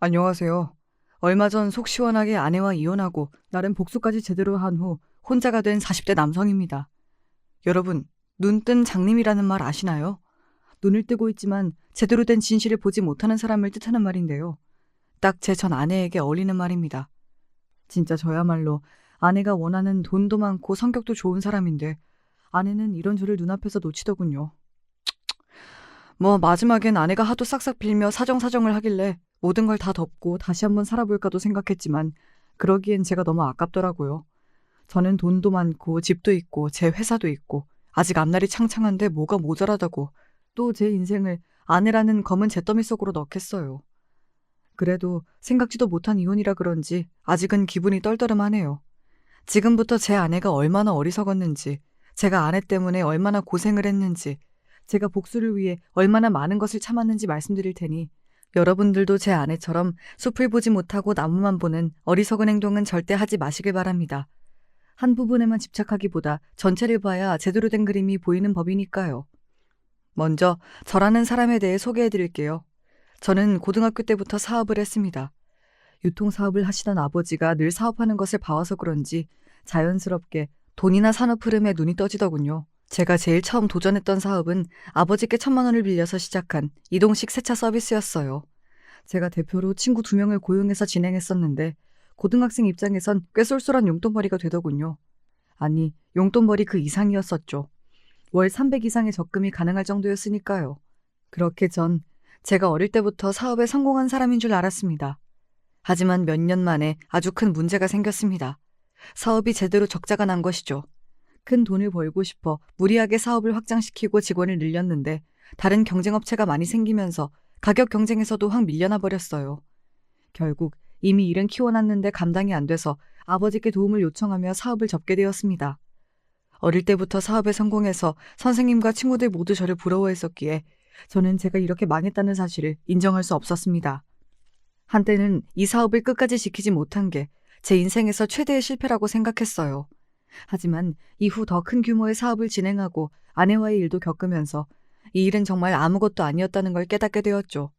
안녕하세요. 얼마 전 속 시원하게 아내와 이혼하고 나름 복수까지 제대로 한 후 혼자가 된 40대 남성입니다. 여러분, 눈 뜬 장님이라는 말 아시나요? 눈을 뜨고 있지만 제대로 된 진실을 보지 못하는 사람을 뜻하는 말인데요. 딱 제 전 아내에게 어울리는 말입니다. 진짜 저야말로 아내가 원하는 돈도 많고 성격도 좋은 사람인데 아내는 이런 저를 눈앞에서 놓치더군요. 뭐 마지막엔 아내가 하도 싹싹 빌며 사정사정을 하길래 모든 걸 다 덮고 다시 한번 살아볼까도 생각했지만 그러기엔 제가 너무 아깝더라고요. 저는 돈도 많고 집도 있고 제 회사도 있고 아직 앞날이 창창한데 뭐가 모자라다고 또 제 인생을 아내라는 검은 잿더미 속으로 넣겠어요. 그래도 생각지도 못한 이혼이라 그런지 아직은 기분이 떨떠름하네요. 지금부터 제 아내가 얼마나 어리석었는지, 제가 아내 때문에 얼마나 고생을 했는지, 제가 복수를 위해 얼마나 많은 것을 참았는지 말씀드릴 테니 여러분들도 제 아내처럼 숲을 보지 못하고 나무만 보는 어리석은 행동은 절대 하지 마시길 바랍니다. 한 부분에만 집착하기보다 전체를 봐야 제대로 된 그림이 보이는 법이니까요. 먼저 저라는 사람에 대해 소개해드릴게요. 저는 고등학교 때부터 사업을 했습니다. 유통사업을 하시던 아버지가 늘 사업하는 것을 봐와서 그런지 자연스럽게 돈이나 산업 흐름에 눈이 떠지더군요. 제가 제일 처음 도전했던 사업은 아버지께 1,000만 원을 빌려서 시작한 이동식 세차 서비스였어요. 제가 대표로 친구 2명을 고용해서 진행했었는데 고등학생 입장에선 꽤 쏠쏠한 용돈벌이가 되더군요. 아니, 용돈벌이 그 이상이었었죠. 월 300 이상의 적금이 가능할 정도였으니까요. 그렇게 제가 어릴 때부터 사업에 성공한 사람인 줄 알았습니다. 하지만 몇 년 만에 아주 큰 문제가 생겼습니다. 사업이 제대로 적자가 난 것이죠. 큰 돈을 벌고 싶어 무리하게 사업을 확장시키고 직원을 늘렸는데 다른 경쟁업체가 많이 생기면서 가격 경쟁에서도 확 밀려나 버렸어요. 결국 이미 일은 키워놨는데 감당이 안 돼서 아버지께 도움을 요청하며 사업을 접게 되었습니다. 어릴 때부터 사업에 성공해서 선생님과 친구들 모두 저를 부러워했었기에 저는 제가 이렇게 망했다는 사실을 인정할 수 없었습니다. 한때는 이 사업을 끝까지 지키지 못한 게 제 인생에서 최대의 실패라고 생각했어요. 하지만 이후 더 큰 규모의 사업을 진행하고 아내와의 일도 겪으면서 이 일은 정말 아무것도 아니었다는 걸 깨닫게 되었죠.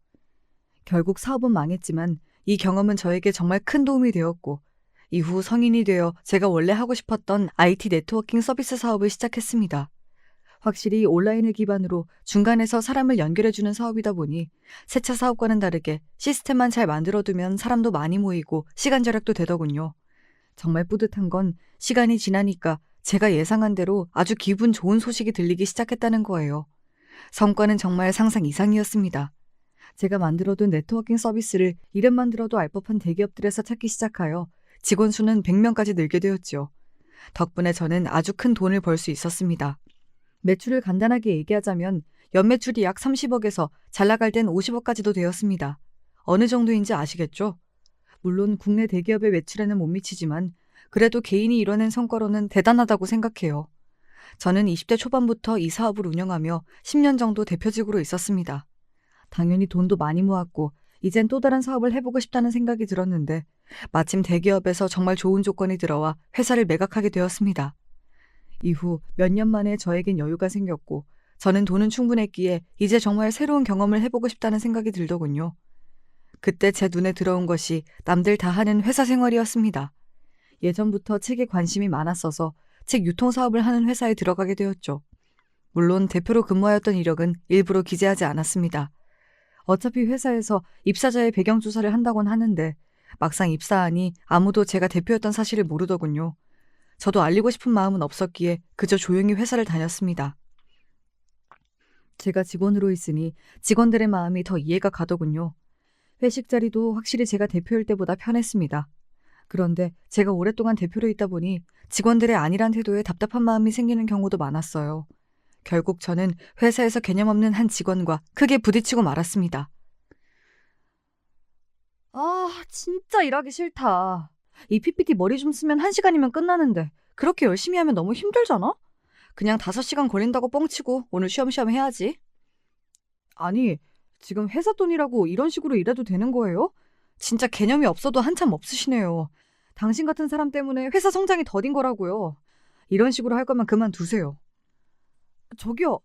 결국 사업은 망했지만 이 경험은 저에게 정말 큰 도움이 되었고 이후 성인이 되어 제가 원래 하고 싶었던 IT 네트워킹 서비스 사업을 시작했습니다. 확실히 온라인을 기반으로 중간에서 사람을 연결해주는 사업이다 보니 세차 사업과는 다르게 시스템만 잘 만들어두면 사람도 많이 모이고 시간 절약도 되더군요. 정말 뿌듯한 건 시간이 지나니까 제가 예상한 대로 아주 기분 좋은 소식이 들리기 시작했다는 거예요. 성과는 정말 상상 이상이었습니다. 제가 만들어둔 네트워킹 서비스를 이름만 들어도 알 법한 대기업들에서 찾기 시작하여 직원 수는 100명까지 늘게 되었죠. 덕분에 저는 아주 큰 돈을 벌 수 있었습니다. 매출을 간단하게 얘기하자면 연매출이 약 30억에서 잘 나갈 땐 50억까지도 되었습니다. 어느 정도인지 아시겠죠? 물론 국내 대기업의 매출에는 못 미치지만 그래도 개인이 이뤄낸 성과로는 대단하다고 생각해요. 저는 20대 초반부터 이 사업을 운영하며 10년 정도 대표직으로 있었습니다. 당연히 돈도 많이 모았고 이젠 또 다른 사업을 해보고 싶다는 생각이 들었는데 마침 대기업에서 정말 좋은 조건이 들어와 회사를 매각하게 되었습니다. 이후 몇 년 만에 저에겐 여유가 생겼고 저는 돈은 충분했기에 이제 정말 새로운 경험을 해보고 싶다는 생각이 들더군요. 그때 제 눈에 들어온 것이 남들 다 하는 회사 생활이었습니다. 예전부터 책에 관심이 많았어서 책 유통 사업을 하는 회사에 들어가게 되었죠. 물론 대표로 근무하였던 이력은 일부러 기재하지 않았습니다. 어차피 회사에서 입사자의 배경 조사를 한다곤 하는데 막상 입사하니 아무도 제가 대표였던 사실을 모르더군요. 저도 알리고 싶은 마음은 없었기에 그저 조용히 회사를 다녔습니다. 제가 직원으로 있으니 직원들의 마음이 더 이해가 가더군요. 회식 자리도 확실히 제가 대표일 때보다 편했습니다. 그런데 제가 오랫동안 대표로 있다 보니 직원들의 안일한 태도에 답답한 마음이 생기는 경우도 많았어요. 결국 저는 회사에서 개념 없는 한 직원과 크게 부딪히고 말았습니다. 아, 진짜 일하기 싫다. 이 PPT 머리 좀 쓰면 1시간이면 끝나는데 그렇게 열심히 하면 너무 힘들잖아? 그냥 5시간 걸린다고 뻥치고 오늘 쉬엄쉬엄 해야지. 아니, 지금 회사 돈이라고 이런 식으로 일해도 되는 거예요? 진짜 개념이 없어도 한참 없으시네요. 당신 같은 사람 때문에 회사 성장이 더딘 거라고요. 이런 식으로 할 거면 그만두세요. 저기요.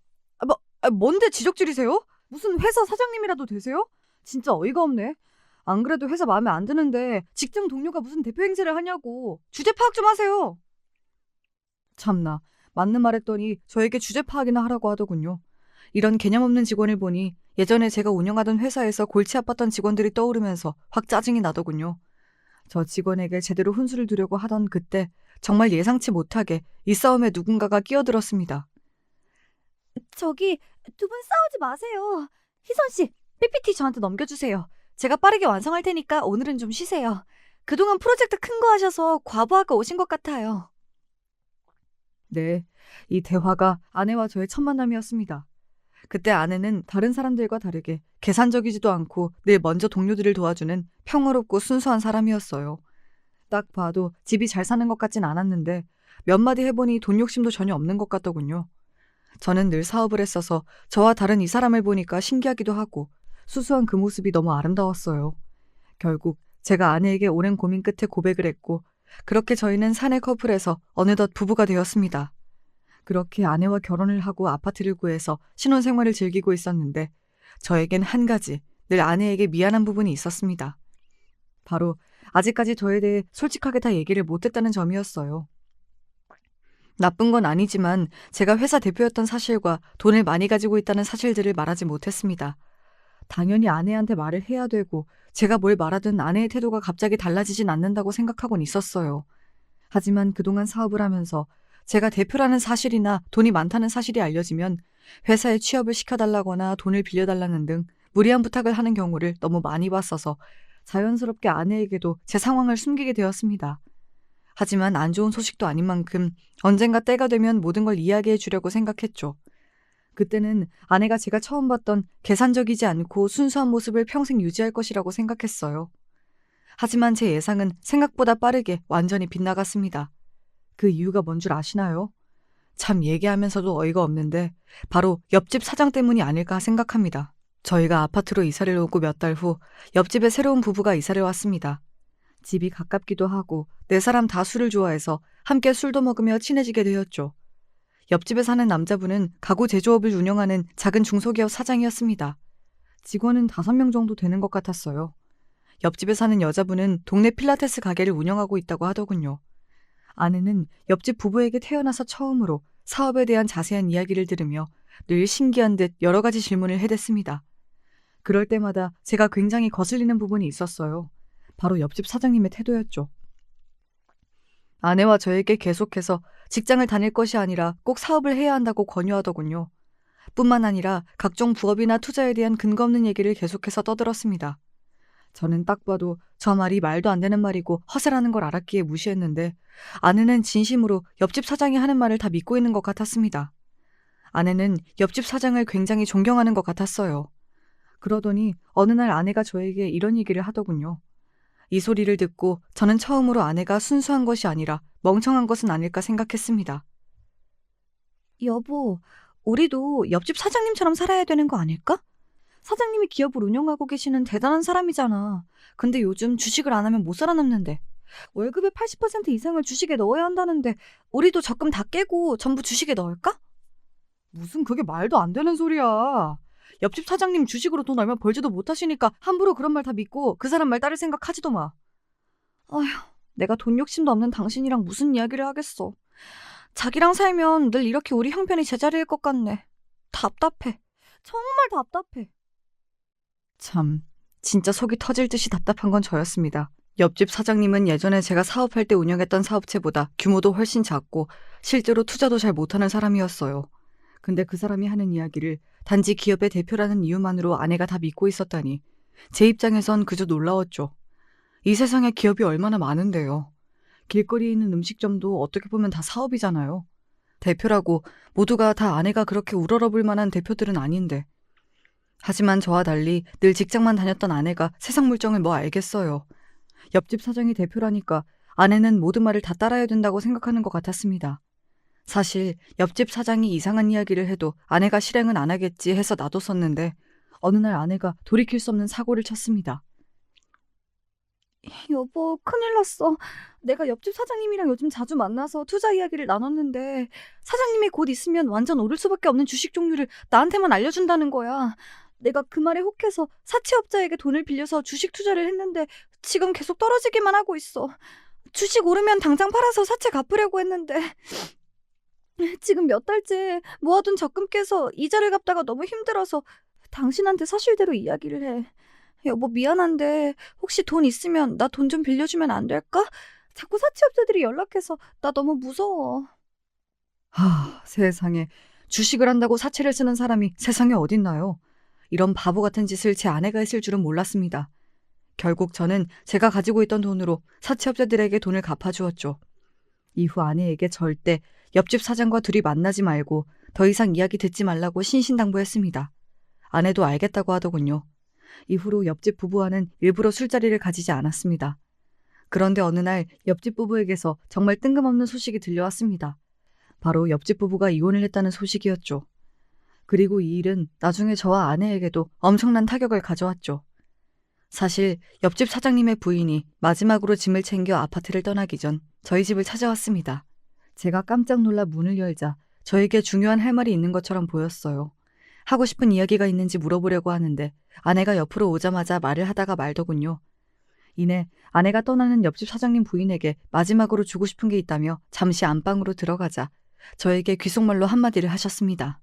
뭔데 지적질이세요? 무슨 회사 사장님이라도 되세요? 진짜 어이가 없네. 안 그래도 회사 마음에 안 드는데 직장 동료가 무슨 대표 행세를 하냐고. 주제 파악 좀 하세요. 참나, 맞는 말 했더니 저에게 주제 파악이나 하라고 하더군요. 이런 개념 없는 직원을 보니 예전에 제가 운영하던 회사에서 골치 아팠던 직원들이 떠오르면서 확 짜증이 나더군요. 저 직원에게 제대로 훈수를 두려고 하던 그때 정말 예상치 못하게 이 싸움에 누군가가 끼어들었습니다. 저기, 두 분 싸우지 마세요. 희선 씨, PPT 저한테 넘겨주세요. 제가 빠르게 완성할 테니까 오늘은 좀 쉬세요. 그동안 프로젝트 큰 거 하셔서 과부하가 오신 것 같아요. 네, 이 대화가 아내와 저의 첫 만남이었습니다. 그때 아내는 다른 사람들과 다르게 계산적이지도 않고 늘 먼저 동료들을 도와주는 평화롭고 순수한 사람이었어요. 딱 봐도 집이 잘 사는 것 같진 않았는데 몇 마디 해보니 돈 욕심도 전혀 없는 것 같더군요. 저는 늘 사업을 했어서 저와 다른 이 사람을 보니까 신기하기도 하고 수수한 그 모습이 너무 아름다웠어요. 결국 제가 아내에게 오랜 고민 끝에 고백을 했고 그렇게 저희는 사내 커플에서 어느덧 부부가 되었습니다. 그렇게 아내와 결혼을 하고 아파트를 구해서 신혼생활을 즐기고 있었는데 저에겐 한 가지 늘 아내에게 미안한 부분이 있었습니다. 바로 아직까지 저에 대해 솔직하게 다 얘기를 못했다는 점이었어요. 나쁜 건 아니지만 제가 회사 대표였던 사실과 돈을 많이 가지고 있다는 사실들을 말하지 못했습니다. 당연히 아내한테 말을 해야 되고 제가 뭘 말하든 아내의 태도가 갑자기 달라지진 않는다고 생각하곤 있었어요. 하지만 그동안 사업을 하면서 제가 대표라는 사실이나 돈이 많다는 사실이 알려지면 회사에 취업을 시켜달라거나 돈을 빌려달라는 등 무리한 부탁을 하는 경우를 너무 많이 봤어서 자연스럽게 아내에게도 제 상황을 숨기게 되었습니다. 하지만 안 좋은 소식도 아닌 만큼 언젠가 때가 되면 모든 걸 이야기해 주려고 생각했죠. 그때는 아내가 제가 처음 봤던 계산적이지 않고 순수한 모습을 평생 유지할 것이라고 생각했어요. 하지만 제 예상은 생각보다 빠르게 완전히 빗나갔습니다. 그 이유가 뭔 줄 아시나요? 참 얘기하면서도 어이가 없는데 바로 옆집 사장 때문이 아닐까 생각합니다. 저희가 아파트로 이사를 오고 몇 달 후 옆집에 새로운 부부가 이사를 왔습니다. 집이 가깝기도 하고 네 사람 다 술을 좋아해서 함께 술도 먹으며 친해지게 되었죠. 옆집에 사는 남자분은 가구 제조업을 운영하는 작은 중소기업 사장이었습니다. 직원은 5명 정도 되는 것 같았어요. 옆집에 사는 여자분은 동네 필라테스 가게를 운영하고 있다고 하더군요. 아내는 옆집 부부에게 태어나서 처음으로 사업에 대한 자세한 이야기를 들으며 늘 신기한 듯 여러 가지 질문을 해댔습니다. 그럴 때마다 제가 굉장히 거슬리는 부분이 있었어요. 바로 옆집 사장님의 태도였죠. 아내와 저에게 계속해서 직장을 다닐 것이 아니라 꼭 사업을 해야 한다고 권유하더군요. 뿐만 아니라 각종 부업이나 투자에 대한 근거 없는 얘기를 계속해서 떠들었습니다. 저는 딱 봐도 저 말이 말도 안 되는 말이고 허세라는 걸 알았기에 무시했는데 아내는 진심으로 옆집 사장이 하는 말을 다 믿고 있는 것 같았습니다. 아내는 옆집 사장을 굉장히 존경하는 것 같았어요. 그러더니 어느 날 아내가 저에게 이런 얘기를 하더군요. 이 소리를 듣고 저는 처음으로 아내가 순수한 것이 아니라 멍청한 것은 아닐까 생각했습니다. 여보, 우리도 옆집 사장님처럼 살아야 되는 거 아닐까? 사장님이 기업을 운영하고 계시는 대단한 사람이잖아. 근데 요즘 주식을 안 하면 못 살아남는데. 월급의 80% 이상을 주식에 넣어야 한다는데 우리도 적금 다 깨고 전부 주식에 넣을까? 무슨 그게 말도 안 되는 소리야. 옆집 사장님 주식으로 돈 얼마 벌지도 못하시니까 함부로 그런 말 다 믿고 그 사람 말 따를 생각하지도 마. 아휴, 내가 돈 욕심도 없는 당신이랑 무슨 이야기를 하겠어. 자기랑 살면 늘 이렇게 우리 형편이 제자리일 것 같네. 답답해. 정말 답답해. 참, 진짜 속이 터질 듯이 답답한 건 저였습니다. 옆집 사장님은 예전에 제가 사업할 때 운영했던 사업체보다 규모도 훨씬 작고 실제로 투자도 잘 못하는 사람이었어요. 근데 그 사람이 하는 이야기를 단지 기업의 대표라는 이유만으로 아내가 다 믿고 있었다니 제 입장에선 그저 놀라웠죠. 이 세상에 기업이 얼마나 많은데요. 길거리에 있는 음식점도 어떻게 보면 다 사업이잖아요. 대표라고 모두가 다 아내가 그렇게 우러러볼 만한 대표들은 아닌데. 하지만 저와 달리 늘 직장만 다녔던 아내가 세상 물정을 뭐 알겠어요. 옆집 사장이 대표라니까 아내는 모든 말을 다 따라야 된다고 생각하는 것 같았습니다. 사실 옆집 사장이 이상한 이야기를 해도 아내가 실행은 안 하겠지 해서 놔뒀었는데 어느 날 아내가 돌이킬 수 없는 사고를 쳤습니다. 여보, 큰일 났어. 내가 옆집 사장님이랑 요즘 자주 만나서 투자 이야기를 나눴는데 사장님이 곧 있으면 완전 오를 수밖에 없는 주식 종류를 나한테만 알려준다는 거야. 내가 그 말에 혹해서 사채업자에게 돈을 빌려서 주식 투자를 했는데 지금 계속 떨어지기만 하고 있어. 주식 오르면 당장 팔아서 사채 갚으려고 했는데 지금 몇 달째 모아둔 적금 깨서 이자를 갚다가 너무 힘들어서 당신한테 사실대로 이야기를 해. 여보, 미안한데 혹시 돈 있으면 나 돈 좀 빌려주면 안 될까? 자꾸 사채업자들이 연락해서 나 너무 무서워. 세상에. 주식을 한다고 사채를 쓰는 사람이 세상에 어딨나요? 이런 바보 같은 짓을 제 아내가 했을 줄은 몰랐습니다. 결국 저는 제가 가지고 있던 돈으로 사채업자들에게 돈을 갚아주었죠. 이후 아내에게 절대 옆집 사장과 둘이 만나지 말고 더 이상 이야기 듣지 말라고 신신당부했습니다. 아내도 알겠다고 하더군요. 이후로 옆집 부부와는 일부러 술자리를 가지지 않았습니다. 그런데 어느 날 옆집 부부에게서 정말 뜬금없는 소식이 들려왔습니다. 바로 옆집 부부가 이혼을 했다는 소식이었죠. 그리고 이 일은 나중에 저와 아내에게도 엄청난 타격을 가져왔죠. 사실 옆집 사장님의 부인이 마지막으로 짐을 챙겨 아파트를 떠나기 전 저희 집을 찾아왔습니다. 제가 깜짝 놀라 문을 열자 저에게 중요한 할 말이 있는 것처럼 보였어요. 하고 싶은 이야기가 있는지 물어보려고 하는데 아내가 옆으로 오자마자 말을 하다가 말더군요. 이내 아내가 떠나는 옆집 사장님 부인에게 마지막으로 주고 싶은 게 있다며 잠시 안방으로 들어가자 저에게 귓속말로 한마디를 하셨습니다.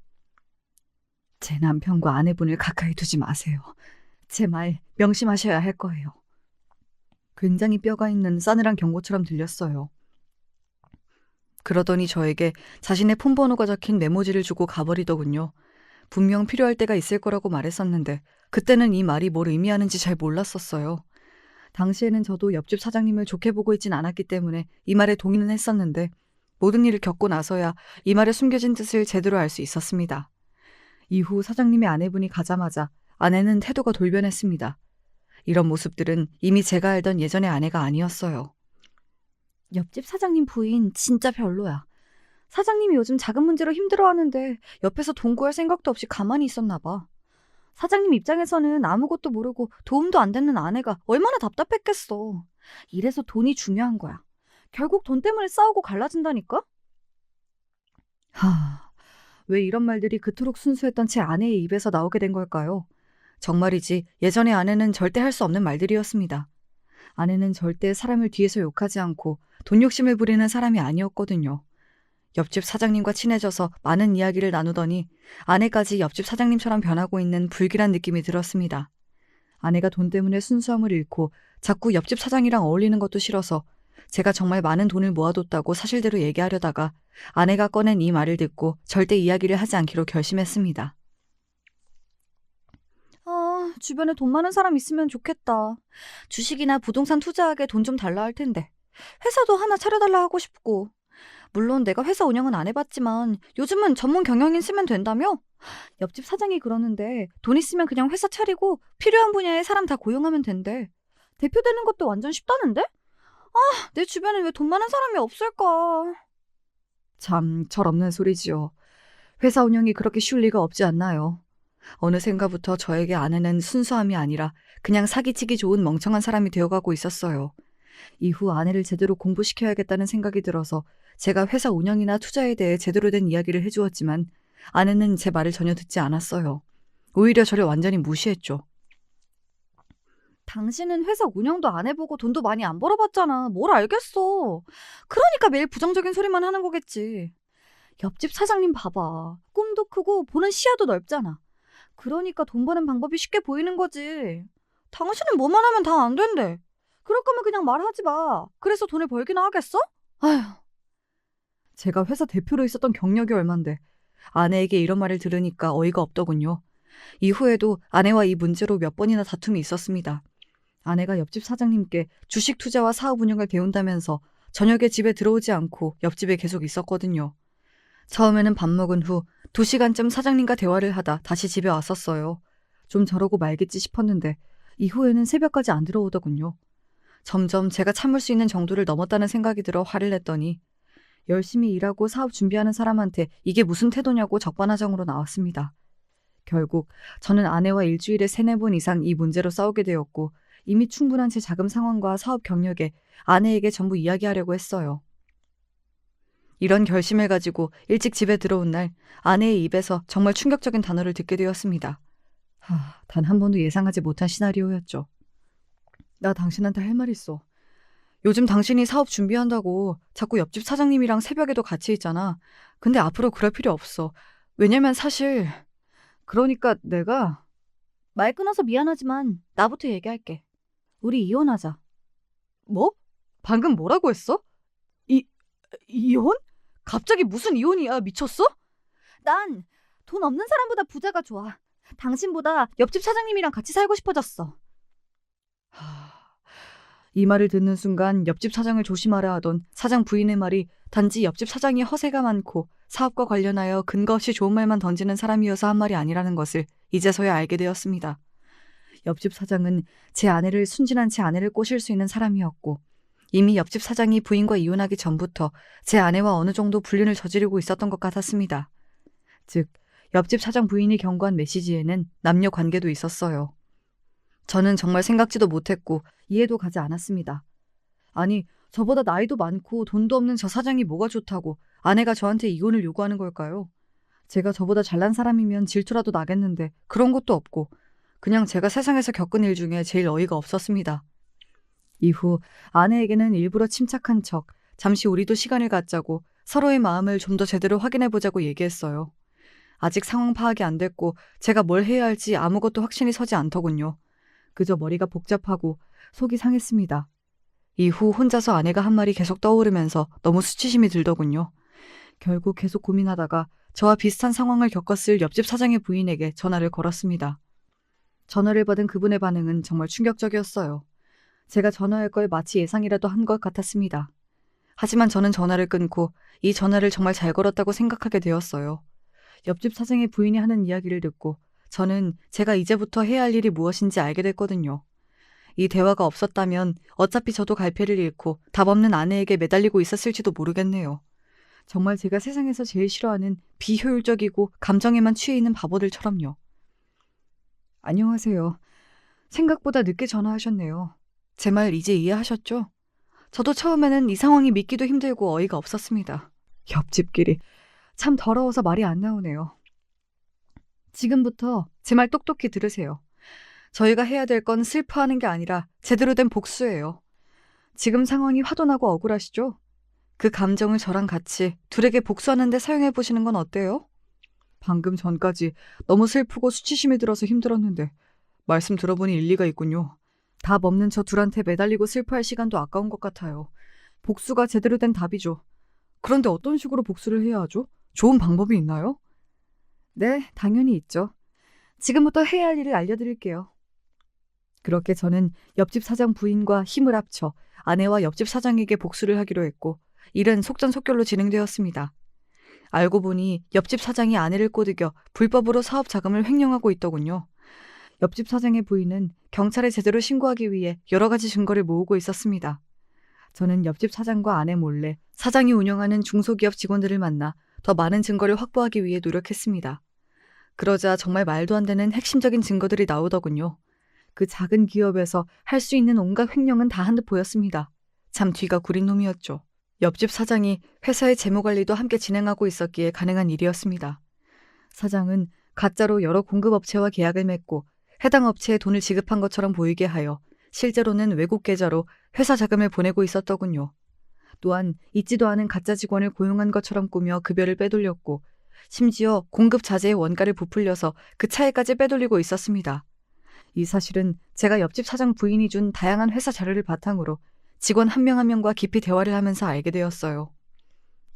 제 남편과 아내분을 가까이 두지 마세요. 제 말 명심하셔야 할 거예요. 굉장히 뼈가 있는 싸늘한 경고처럼 들렸어요. 그러더니 저에게 자신의 폰번호가 적힌 메모지를 주고 가버리더군요. 분명 필요할 때가 있을 거라고 말했었는데 그때는 이 말이 뭘 의미하는지 잘 몰랐었어요. 당시에는 저도 옆집 사장님을 좋게 보고 있진 않았기 때문에 이 말에 동의는 했었는데 모든 일을 겪고 나서야 이 말에 숨겨진 뜻을 제대로 알 수 있었습니다. 이후 사장님의 아내분이 가자마자 아내는 태도가 돌변했습니다. 이런 모습들은 이미 제가 알던 예전의 아내가 아니었어요. 옆집 사장님 부인 진짜 별로야. 사장님이 요즘 자금 문제로 힘들어하는데 옆에서 돈 구할 생각도 없이 가만히 있었나 봐. 사장님 입장에서는 아무것도 모르고 도움도 안 되는 아내가 얼마나 답답했겠어. 이래서 돈이 중요한 거야. 결국 돈 때문에 싸우고 갈라진다니까? 왜 이런 말들이 그토록 순수했던 제 아내의 입에서 나오게 된 걸까요? 정말이지 예전의 아내는 절대 할 수 없는 말들이었습니다. 아내는 절대 사람을 뒤에서 욕하지 않고 돈 욕심을 부리는 사람이 아니었거든요. 옆집 사장님과 친해져서 많은 이야기를 나누더니 아내까지 옆집 사장님처럼 변하고 있는 불길한 느낌이 들었습니다. 아내가 돈 때문에 순수함을 잃고 자꾸 옆집 사장이랑 어울리는 것도 싫어서 제가 정말 많은 돈을 모아뒀다고 사실대로 얘기하려다가 아내가 꺼낸 이 말을 듣고 절대 이야기를 하지 않기로 결심했습니다. 주변에 돈 많은 사람 있으면 좋겠다. 주식이나 부동산 투자하게 돈 좀 달라 할 텐데. 회사도 하나 차려달라 하고 싶고. 물론 내가 회사 운영은 안 해봤지만 요즘은 전문 경영인 쓰면 된다며? 옆집 사장이 그러는데 돈 있으면 그냥 회사 차리고 필요한 분야에 사람 다 고용하면 된대. 대표 되는 것도 완전 쉽다는데? 내 주변에 왜 돈 많은 사람이 없을까? 참 철없는 소리지요. 회사 운영이 그렇게 쉬울 리가 없지 않나요? 어느샌가부터 저에게 아내는 순수함이 아니라 그냥 사기치기 좋은 멍청한 사람이 되어가고 있었어요. 이후 아내를 제대로 공부시켜야겠다는 생각이 들어서 제가 회사 운영이나 투자에 대해 제대로 된 이야기를 해주었지만 아내는 제 말을 전혀 듣지 않았어요. 오히려 저를 완전히 무시했죠. 당신은 회사 운영도 안 해보고 돈도 많이 안 벌어봤잖아. 뭘 알겠어. 그러니까 매일 부정적인 소리만 하는 거겠지. 옆집 사장님 봐봐. 꿈도 크고 보는 시야도 넓잖아. 그러니까 돈 버는 방법이 쉽게 보이는 거지. 당신은 뭐만 하면 다 안 된대. 그럴 거면 그냥 말하지 마. 그래서 돈을 벌기나 하겠어? 아휴. 제가 회사 대표로 있었던 경력이 얼만데 아내에게 이런 말을 들으니까 어이가 없더군요. 이후에도 아내와 이 문제로 몇 번이나 다툼이 있었습니다. 아내가 옆집 사장님께 주식 투자와 사업 운영을 배운다면서 저녁에 집에 들어오지 않고 옆집에 계속 있었거든요. 처음에는 밥 먹은 후 2시간쯤 사장님과 대화를 하다 다시 집에 왔었어요. 좀 저러고 말겠지 싶었는데 이후에는 새벽까지 안 들어오더군요. 점점 제가 참을 수 있는 정도를 넘었다는 생각이 들어 화를 냈더니 열심히 일하고 사업 준비하는 사람한테 이게 무슨 태도냐고 적반하장으로 나왔습니다. 결국 저는 아내와 일주일에 3-4번 이상 이 문제로 싸우게 되었고 이미 충분한 제 자금 상황과 사업 경력에 아내에게 전부 이야기하려고 했어요. 이런 결심을 가지고 일찍 집에 들어온 날 아내의 입에서 정말 충격적인 단어를 듣게 되었습니다. 단 한 번도 예상하지 못한 시나리오였죠. 나 당신한테 할 말 있어. 요즘 당신이 사업 준비한다고 자꾸 옆집 사장님이랑 새벽에도 같이 있잖아. 근데 앞으로 그럴 필요 없어. 왜냐면 사실 그러니까 내가 말 끊어서 미안하지만 나부터 얘기할게. 우리 이혼하자. 뭐? 방금 뭐라고 했어? 이 이혼? 갑자기 무슨 이혼이야? 미쳤어? 난 돈 없는 사람보다 부자가 좋아. 당신보다 옆집 사장님이랑 같이 살고 싶어졌어. 이 말을 듣는 순간 옆집 사장을 조심하라 하던 사장 부인의 말이 단지 옆집 사장이 허세가 많고 사업과 관련하여 근거 없이 좋은 말만 던지는 사람이어서 한 말이 아니라는 것을 이제서야 알게 되었습니다. 옆집 사장은 제 아내를 순진한 제 아내를 꼬실 수 있는 사람이었고 이미 옆집 사장이 부인과 이혼하기 전부터 제 아내와 어느 정도 불륜을 저지르고 있었던 것 같았습니다. 즉, 옆집 사장 부인이 경고한 메시지에는 남녀 관계도 있었어요. 저는 정말 생각지도 못했고 이해도 가지 않았습니다. 아니, 저보다 나이도 많고 돈도 없는 저 사장이 뭐가 좋다고 아내가 저한테 이혼을 요구하는 걸까요? 제가 저보다 잘난 사람이면 질투라도 나겠는데 그런 것도 없고 그냥 제가 세상에서 겪은 일 중에 제일 어이가 없었습니다. 이후 아내에게는 일부러 침착한 척 잠시 우리도 시간을 갖자고 서로의 마음을 좀 더 제대로 확인해보자고 얘기했어요. 아직 상황 파악이 안 됐고 제가 뭘 해야 할지 아무것도 확신이 서지 않더군요. 그저 머리가 복잡하고 속이 상했습니다. 이후 혼자서 아내가 한 말이 계속 떠오르면서 너무 수치심이 들더군요. 결국 계속 고민하다가 저와 비슷한 상황을 겪었을 옆집 사장의 부인에게 전화를 걸었습니다. 전화를 받은 그분의 반응은 정말 충격적이었어요. 제가 전화할 걸 마치 예상이라도 한 것 같았습니다. 하지만 저는 전화를 끊고 이 전화를 정말 잘 걸었다고 생각하게 되었어요. 옆집 사장의 부인이 하는 이야기를 듣고 저는 제가 이제부터 해야 할 일이 무엇인지 알게 됐거든요. 이 대화가 없었다면 어차피 저도 갈피를 잃고 답 없는 아내에게 매달리고 있었을지도 모르겠네요. 정말 제가 세상에서 제일 싫어하는 비효율적이고 감정에만 취해 있는 바보들처럼요. 안녕하세요. 생각보다 늦게 전화하셨네요. 제 말 이제 이해하셨죠? 저도 처음에는 이 상황이 믿기도 힘들고 어이가 없었습니다. 옆집끼리 참 더러워서 말이 안 나오네요. 지금부터 제 말 똑똑히 들으세요. 저희가 해야 될 건 슬퍼하는 게 아니라 제대로 된 복수예요. 지금 상황이 화도나고 억울하시죠? 그 감정을 저랑 같이 둘에게 복수하는 데 사용해 보시는 건 어때요? 방금 전까지 너무 슬프고 수치심이 들어서 힘들었는데 말씀 들어보니 일리가 있군요. 답 없는 저 둘한테 매달리고 슬퍼할 시간도 아까운 것 같아요. 복수가 제대로 된 답이죠. 그런데 어떤 식으로 복수를 해야 하죠? 좋은 방법이 있나요? 네, 당연히 있죠. 지금부터 해야 할 일을 알려드릴게요. 그렇게 저는 옆집 사장 부인과 힘을 합쳐 아내와 옆집 사장에게 복수를 하기로 했고 일은 속전속결로 진행되었습니다. 알고 보니 옆집 사장이 아내를 꼬드겨 불법으로 사업 자금을 횡령하고 있더군요. 옆집 사장의 부인은 경찰에 제대로 신고하기 위해 여러 가지 증거를 모으고 있었습니다. 저는 옆집 사장과 아내 몰래 사장이 운영하는 중소기업 직원들을 만나 더 많은 증거를 확보하기 위해 노력했습니다. 그러자 정말 말도 안 되는 핵심적인 증거들이 나오더군요. 그 작은 기업에서 할 수 있는 온갖 횡령은 다 한 듯 보였습니다. 참 뒤가 구린 놈이었죠. 옆집 사장이 회사의 재무관리도 함께 진행하고 있었기에 가능한 일이었습니다. 사장은 가짜로 여러 공급업체와 계약을 맺고 해당 업체에 돈을 지급한 것처럼 보이게 하여 실제로는 외국 계좌로 회사 자금을 보내고 있었더군요. 또한 있지도 않은 가짜 직원을 고용한 것처럼 꾸며 급여를 빼돌렸고 심지어 공급 자재의 원가를 부풀려서 그 차이까지 빼돌리고 있었습니다. 이 사실은 제가 옆집 사장 부인이 준 다양한 회사 자료를 바탕으로 직원 한 명 한 명과 깊이 대화를 하면서 알게 되었어요.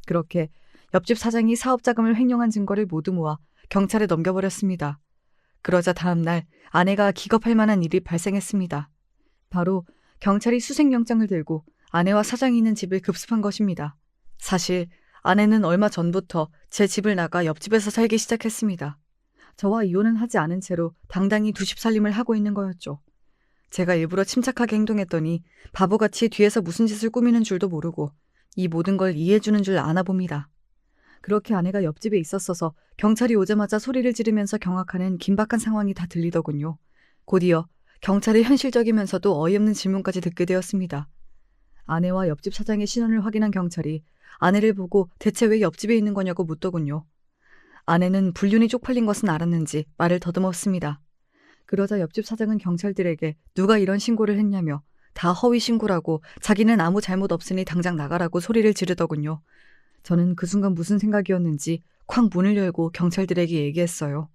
그렇게 옆집 사장이 사업 자금을 횡령한 증거를 모두 모아 경찰에 넘겨버렸습니다. 그러자 다음 날 아내가 기겁할 만한 일이 발생했습니다. 바로 경찰이 수색영장을 들고 아내와 사장이 있는 집을 급습한 것입니다. 사실 아내는 얼마 전부터 제 집을 나가 옆집에서 살기 시작했습니다. 저와 이혼은 하지 않은 채로 당당히 두 집 살림을 하고 있는 거였죠. 제가 일부러 침착하게 행동했더니 바보같이 뒤에서 무슨 짓을 꾸미는 줄도 모르고 이 모든 걸 이해해주는 줄 아나 봅니다. 그렇게 아내가 옆집에 있었어서 경찰이 오자마자 소리를 지르면서 경악하는 긴박한 상황이 다 들리더군요. 곧이어 경찰의 현실적이면서도 어이없는 질문까지 듣게 되었습니다. 아내와 옆집 사장의 신원을 확인한 경찰이 아내를 보고 대체 왜 옆집에 있는 거냐고 묻더군요. 아내는 불륜이 쪽팔린 것은 알았는지 말을 더듬었습니다. 그러자 옆집 사장은 경찰들에게 누가 이런 신고를 했냐며 다 허위 신고라고 자기는 아무 잘못 없으니 당장 나가라고 소리를 지르더군요. 저는 그 순간 무슨 생각이었는지 쾅 문을 열고 경찰들에게 얘기했어요.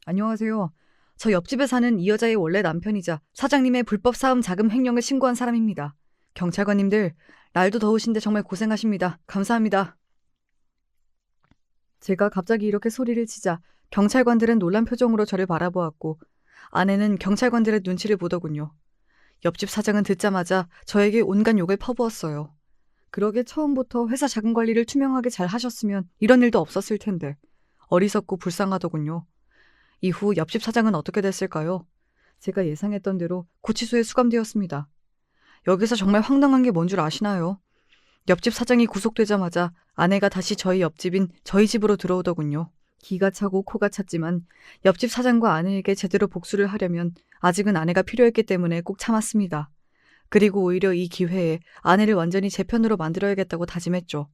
안녕하세요. 저 옆집에 사는 이 여자의 원래 남편이자 사장님의 불법 사업 자금 횡령을 신고한 사람입니다. 경찰관님들, 날도 더우신데 정말 고생하십니다. 감사합니다. 제가 갑자기 이렇게 소리를 치자 경찰관들은 놀란 표정으로 저를 바라보았고 아내는 경찰관들의 눈치를 보더군요. 옆집 사장은 듣자마자 저에게 온갖 욕을 퍼부었어요. 그러게 처음부터 회사 자금 관리를 투명하게 잘 하셨으면 이런 일도 없었을 텐데 어리석고 불쌍하더군요. 이후 옆집 사장은 어떻게 됐을까요? 제가 예상했던 대로 구치소에 수감되었습니다. 여기서 정말 황당한 게 뭔 줄 아시나요? 옆집 사장이 구속되자마자 아내가 다시 저희 옆집인 저희 집으로 들어오더군요. 기가 차고 코가 찼지만 옆집 사장과 아내에게 제대로 복수를 하려면 아직은 아내가 필요했기 때문에 꼭 참았습니다. 그리고 오히려 이 기회에 아내를 완전히 제 편으로 만들어야겠다고 다짐했죠.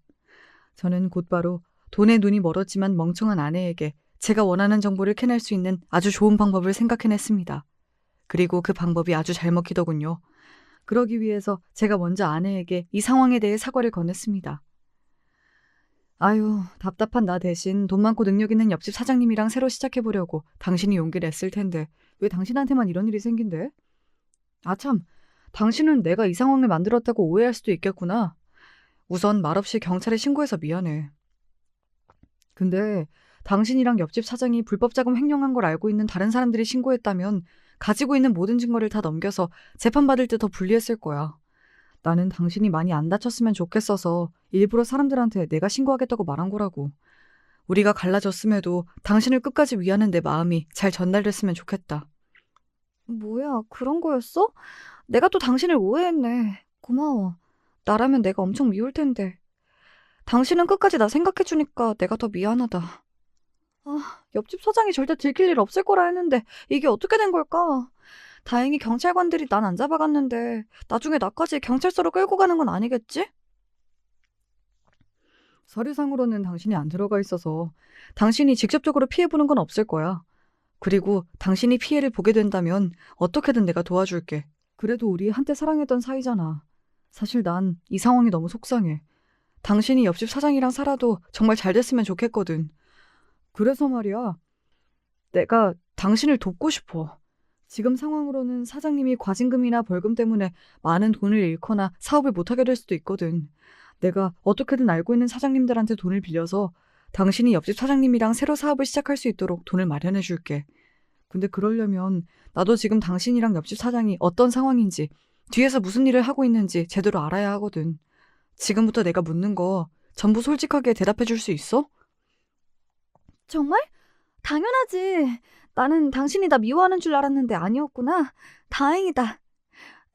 저는 곧바로 돈에 눈이 멀었지만 멍청한 아내에게 제가 원하는 정보를 캐낼 수 있는 아주 좋은 방법을 생각해냈습니다. 그리고 그 방법이 아주 잘 먹히더군요. 그러기 위해서 제가 먼저 아내에게 이 상황에 대해 사과를 건넸습니다. 아유, 답답한 나 대신 돈 많고 능력 있는 옆집 사장님이랑 새로 시작해보려고 당신이 용기를 냈을 텐데 왜 당신한테만 이런 일이 생긴대? 아참, 당신은 내가 이 상황을 만들었다고 오해할 수도 있겠구나. 우선 말없이 경찰에 신고해서 미안해. 근데 당신이랑 옆집 사장이 불법 자금 횡령한 걸 알고 있는 다른 사람들이 신고했다면 가지고 있는 모든 증거를 다 넘겨서 재판받을 때 더 불리했을 거야. 나는 당신이 많이 안 다쳤으면 좋겠어서 일부러 사람들한테 내가 신고하겠다고 말한 거라고. 우리가 갈라졌음에도 당신을 끝까지 위하는 내 마음이 잘 전달됐으면 좋겠다. 뭐야, 그런 거였어? 내가 또 당신을 오해했네. 고마워. 나라면 내가 엄청 미울 텐데. 당신은 끝까지 나 생각해주니까 내가 더 미안하다. 아, 옆집 사장이 절대 들킬 일 없을 거라 했는데 이게 어떻게 된 걸까? 다행히 경찰관들이 난 안 잡아갔는데 나중에 나까지 경찰서로 끌고 가는 건 아니겠지? 서류상으로는 당신이 안 들어가 있어서 당신이 직접적으로 피해보는 건 없을 거야. 그리고 당신이 피해를 보게 된다면 어떻게든 내가 도와줄게. 그래도 우리 한때 사랑했던 사이잖아. 사실 난 이 상황이 너무 속상해. 당신이 옆집 사장이랑 살아도 정말 잘 됐으면 좋겠거든. 그래서 말이야. 내가 당신을 돕고 싶어. 지금 상황으로는 사장님이 과징금이나 벌금 때문에 많은 돈을 잃거나 사업을 못하게 될 수도 있거든. 내가 어떻게든 알고 있는 사장님들한테 돈을 빌려서 당신이 옆집 사장님이랑 새로 사업을 시작할 수 있도록 돈을 마련해 줄게. 근데 그러려면 나도 지금 당신이랑 옆집 사장이 어떤 상황인지, 뒤에서 무슨 일을 하고 있는지 제대로 알아야 하거든. 지금부터 내가 묻는 거 전부 솔직하게 대답해 줄 수 있어? 정말? 당연하지. 나는 당신이 나 미워하는 줄 알았는데 아니었구나. 다행이다.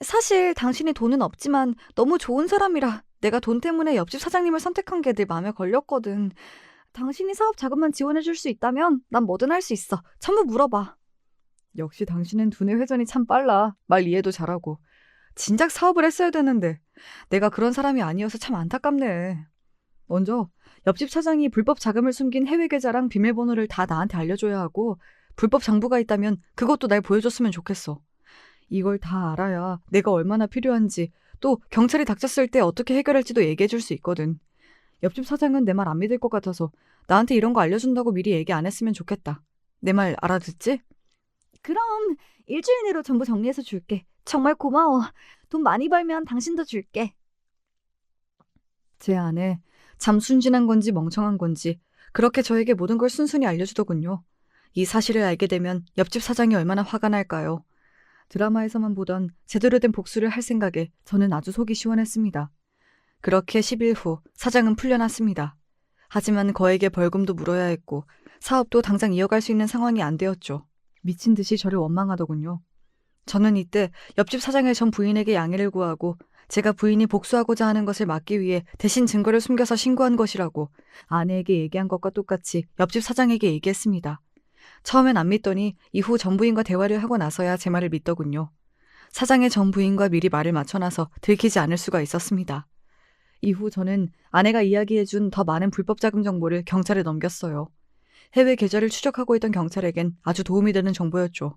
사실 당신이 돈은 없지만 너무 좋은 사람이라 내가 돈 때문에 옆집 사장님을 선택한 게 내 마음에 걸렸거든. 당신이 사업 자금만 지원해줄 수 있다면 난 뭐든 할 수 있어. 전부 물어봐. 역시 당신은 두뇌 회전이 참 빨라. 말 이해도 잘하고. 진작 사업을 했어야 되는데 내가 그런 사람이 아니어서 참 안타깝네. 먼저 옆집 사장이 불법 자금을 숨긴 해외 계좌랑 비밀번호를 다 나한테 알려줘야 하고 불법 장부가 있다면 그것도 날 보여줬으면 좋겠어. 이걸 다 알아야 내가 얼마나 필요한지 또 경찰이 닥쳤을 때 어떻게 해결할지도 얘기해줄 수 있거든. 옆집 사장은 내 말 안 믿을 것 같아서 나한테 이런 거 알려준다고 미리 얘기 안 했으면 좋겠다. 내 말 알아듣지? 그럼 일주일 내로 전부 정리해서 줄게. 정말 고마워. 돈 많이 벌면 당신도 줄게. 제 아내 참 순진한 건지 멍청한 건지 그렇게 저에게 모든 걸 순순히 알려주더군요. 이 사실을 알게 되면 옆집 사장이 얼마나 화가 날까요? 드라마에서만 보던 제대로 된 복수를 할 생각에 저는 아주 속이 시원했습니다. 그렇게 10일 후 사장은 풀려났습니다. 하지만 거액의 벌금도 물어야 했고 사업도 당장 이어갈 수 있는 상황이 안 되었죠. 미친 듯이 저를 원망하더군요. 저는 이때 옆집 사장의 전 부인에게 양해를 구하고 제가 부인이 복수하고자 하는 것을 막기 위해 대신 증거를 숨겨서 신고한 것이라고 아내에게 얘기한 것과 똑같이 옆집 사장에게 얘기했습니다. 처음엔 안 믿더니 이후 전 부인과 대화를 하고 나서야 제 말을 믿더군요. 사장의 전 부인과 미리 말을 맞춰놔서 들키지 않을 수가 있었습니다. 이후 저는 아내가 이야기해준 더 많은 불법 자금 정보를 경찰에 넘겼어요. 해외 계좌를 추적하고 있던 경찰에겐 아주 도움이 되는 정보였죠.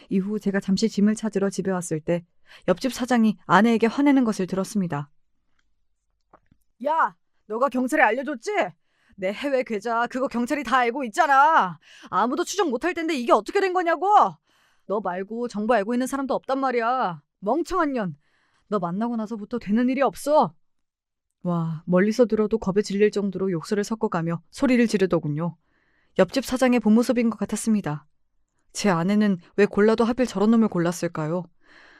이후 제가 잠시 짐을 찾으러 집에 왔을 때 옆집 사장이 아내에게 화내는 것을 들었습니다. 야, 너가 경찰에 알려줬지? 내 해외 계좌 그거 경찰이 다 알고 있잖아. 아무도 추적 못할 텐데 이게 어떻게 된 거냐고. 너 말고 정보 알고 있는 사람도 없단 말이야. 멍청한 년. 너 만나고 나서부터 되는 일이 없어. 와, 멀리서 들어도 겁에 질릴 정도로 욕설을 섞어가며 소리를 지르더군요. 옆집 사장의 본 모습인 것 같았습니다. 제 아내는 왜 골라도 하필 저런 놈을 골랐을까요?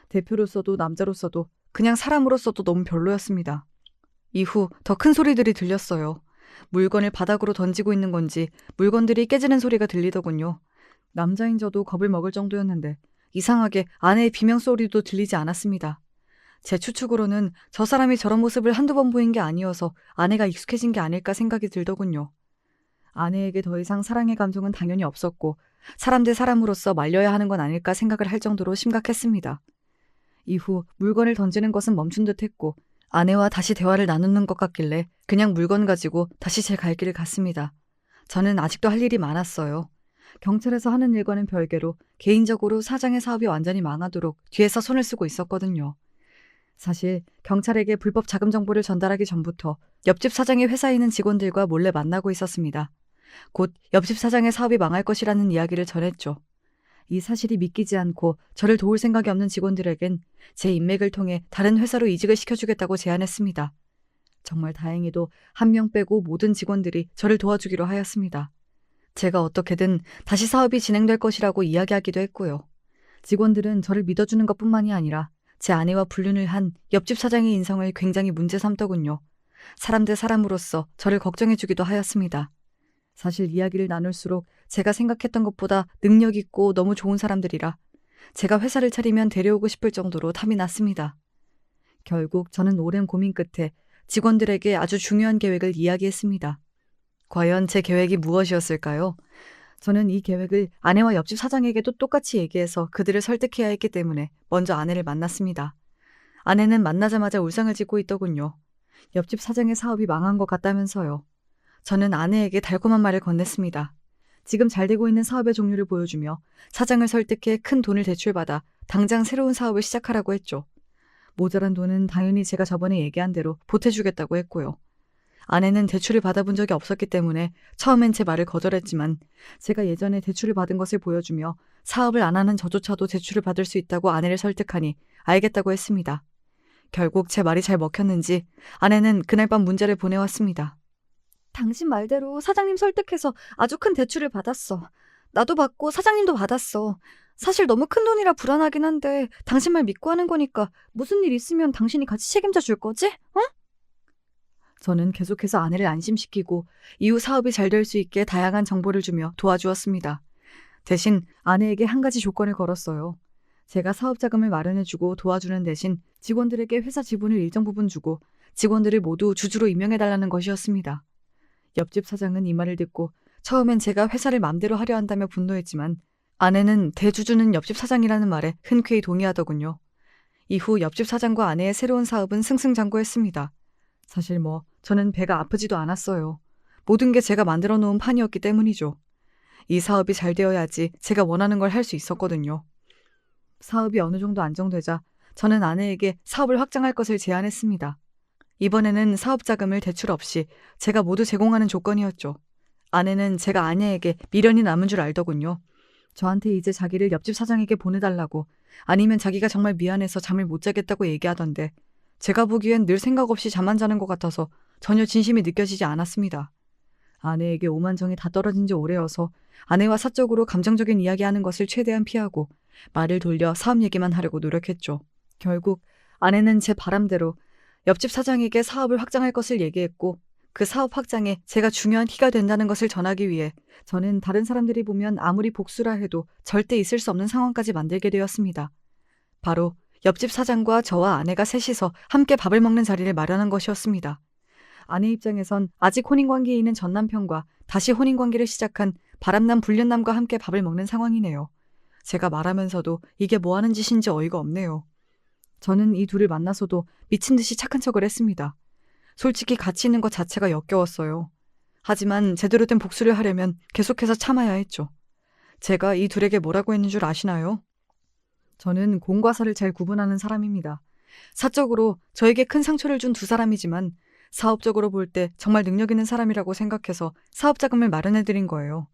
대표로서도 남자로서도 그냥 사람으로서도 너무 별로였습니다. 이후 더 큰 소리들이 들렸어요. 물건을 바닥으로 던지고 있는 건지 물건들이 깨지는 소리가 들리더군요. 남자인 저도 겁을 먹을 정도였는데 이상하게 아내의 비명소리도 들리지 않았습니다. 제 추측으로는 저 사람이 저런 모습을 한두 번 보인 게 아니어서 아내가 익숙해진 게 아닐까 생각이 들더군요. 아내에게 더 이상 사랑의 감정은 당연히 없었고 사람 대 사람으로서 말려야 하는 건 아닐까 생각을 할 정도로 심각했습니다. 이후 물건을 던지는 것은 멈춘 듯 했고 아내와 다시 대화를 나누는 것 같길래 그냥 물건 가지고 다시 제 갈 길을 갔습니다. 저는 아직도 할 일이 많았어요. 경찰에서 하는 일과는 별개로 개인적으로 사장의 사업이 완전히 망하도록 뒤에서 손을 쓰고 있었거든요. 사실 경찰에게 불법 자금 정보를 전달하기 전부터 옆집 사장의 회사에 있는 직원들과 몰래 만나고 있었습니다. 곧 옆집 사장의 사업이 망할 것이라는 이야기를 전했죠. 이 사실이 믿기지 않고 저를 도울 생각이 없는 직원들에겐 제 인맥을 통해 다른 회사로 이직을 시켜주겠다고 제안했습니다. 정말 다행히도 한 명 빼고 모든 직원들이 저를 도와주기로 하였습니다. 제가 어떻게든 다시 사업이 진행될 것이라고 이야기하기도 했고요. 직원들은 저를 믿어주는 것뿐만이 아니라 제 아내와 불륜을 한 옆집 사장의 인성을 굉장히 문제 삼더군요. 사람 대 사람으로서 저를 걱정해주기도 하였습니다. 사실 이야기를 나눌수록 제가 생각했던 것보다 능력 있고 너무 좋은 사람들이라 제가 회사를 차리면 데려오고 싶을 정도로 탐이 났습니다. 결국 저는 오랜 고민 끝에 직원들에게 아주 중요한 계획을 이야기했습니다. 과연 제 계획이 무엇이었을까요? 저는 이 계획을 아내와 옆집 사장에게도 똑같이 얘기해서 그들을 설득해야 했기 때문에 먼저 아내를 만났습니다. 아내는 만나자마자 울상을 짓고 있더군요. 옆집 사장의 사업이 망한 것 같다면서요. 저는 아내에게 달콤한 말을 건넸습니다. 지금 잘 되고 있는 사업의 종류를 보여주며 사장을 설득해 큰 돈을 대출받아 당장 새로운 사업을 시작하라고 했죠. 모자란 돈은 당연히 제가 저번에 얘기한 대로 보태주겠다고 했고요. 아내는 대출을 받아본 적이 없었기 때문에 처음엔 제 말을 거절했지만 제가 예전에 대출을 받은 것을 보여주며 사업을 안 하는 저조차도 대출을 받을 수 있다고 아내를 설득하니 알겠다고 했습니다. 결국 제 말이 잘 먹혔는지 아내는 그날 밤 문자를 보내왔습니다. 당신 말대로 사장님 설득해서 아주 큰 대출을 받았어. 나도 받고 사장님도 받았어. 사실 너무 큰 돈이라 불안하긴 한데 당신 말 믿고 하는 거니까 무슨 일 있으면 당신이 같이 책임져 줄 거지? 어? 저는 계속해서 아내를 안심시키고 이후 사업이 잘 될 수 있게 다양한 정보를 주며 도와주었습니다. 대신 아내에게 한 가지 조건을 걸었어요. 제가 사업 자금을 마련해주고 도와주는 대신 직원들에게 회사 지분을 일정 부분 주고 직원들을 모두 주주로 임명해달라는 것이었습니다. 옆집 사장은 이 말을 듣고 처음엔 제가 회사를 맘대로 하려 한다며 분노했지만 아내는 대주주는 옆집 사장이라는 말에 흔쾌히 동의하더군요. 이후 옆집 사장과 아내의 새로운 사업은 승승장구했습니다. 사실 저는 배가 아프지도 않았어요. 모든 게 제가 만들어 놓은 판이었기 때문이죠. 이 사업이 잘 되어야지 제가 원하는 걸 할 수 있었거든요. 사업이 어느 정도 안정되자 저는 아내에게 사업을 확장할 것을 제안했습니다. 이번에는 사업 자금을 대출 없이 제가 모두 제공하는 조건이었죠. 아내는 제가 아내에게 미련이 남은 줄 알더군요. 저한테 이제 자기를 옆집 사장에게 보내달라고 아니면 자기가 정말 미안해서 잠을 못 자겠다고 얘기하던데 제가 보기엔 늘 생각 없이 잠 안 자는 것 같아서 전혀 진심이 느껴지지 않았습니다. 아내에게 오만정이 다 떨어진 지 오래여서 아내와 사적으로 감정적인 이야기하는 것을 최대한 피하고 말을 돌려 사업 얘기만 하려고 노력했죠. 결국 아내는 제 바람대로 옆집 사장에게 사업을 확장할 것을 얘기했고 그 사업 확장에 제가 중요한 키가 된다는 것을 전하기 위해 저는 다른 사람들이 보면 아무리 복수라 해도 절대 있을 수 없는 상황까지 만들게 되었습니다. 바로 옆집 사장과 저와 아내가 셋이서 함께 밥을 먹는 자리를 마련한 것이었습니다. 아내 입장에선 아직 혼인관계에 있는 전 남편과 다시 혼인관계를 시작한 바람남 불륜남과 함께 밥을 먹는 상황이네요. 제가 말하면서도 이게 뭐 하는 짓인지 어이가 없네요. 저는 이 둘을 만나서도 미친 듯이 착한 척을 했습니다. 솔직히 같이 있는 것 자체가 역겨웠어요. 하지만 제대로 된 복수를 하려면 계속해서 참아야 했죠. 제가 이 둘에게 뭐라고 했는 줄 아시나요? 저는 공과 사를 잘 구분하는 사람입니다. 사적으로 저에게 큰 상처를 준 두 사람이지만 사업적으로 볼 때 정말 능력 있는 사람이라고 생각해서 사업 자금을 마련해 드린 거예요.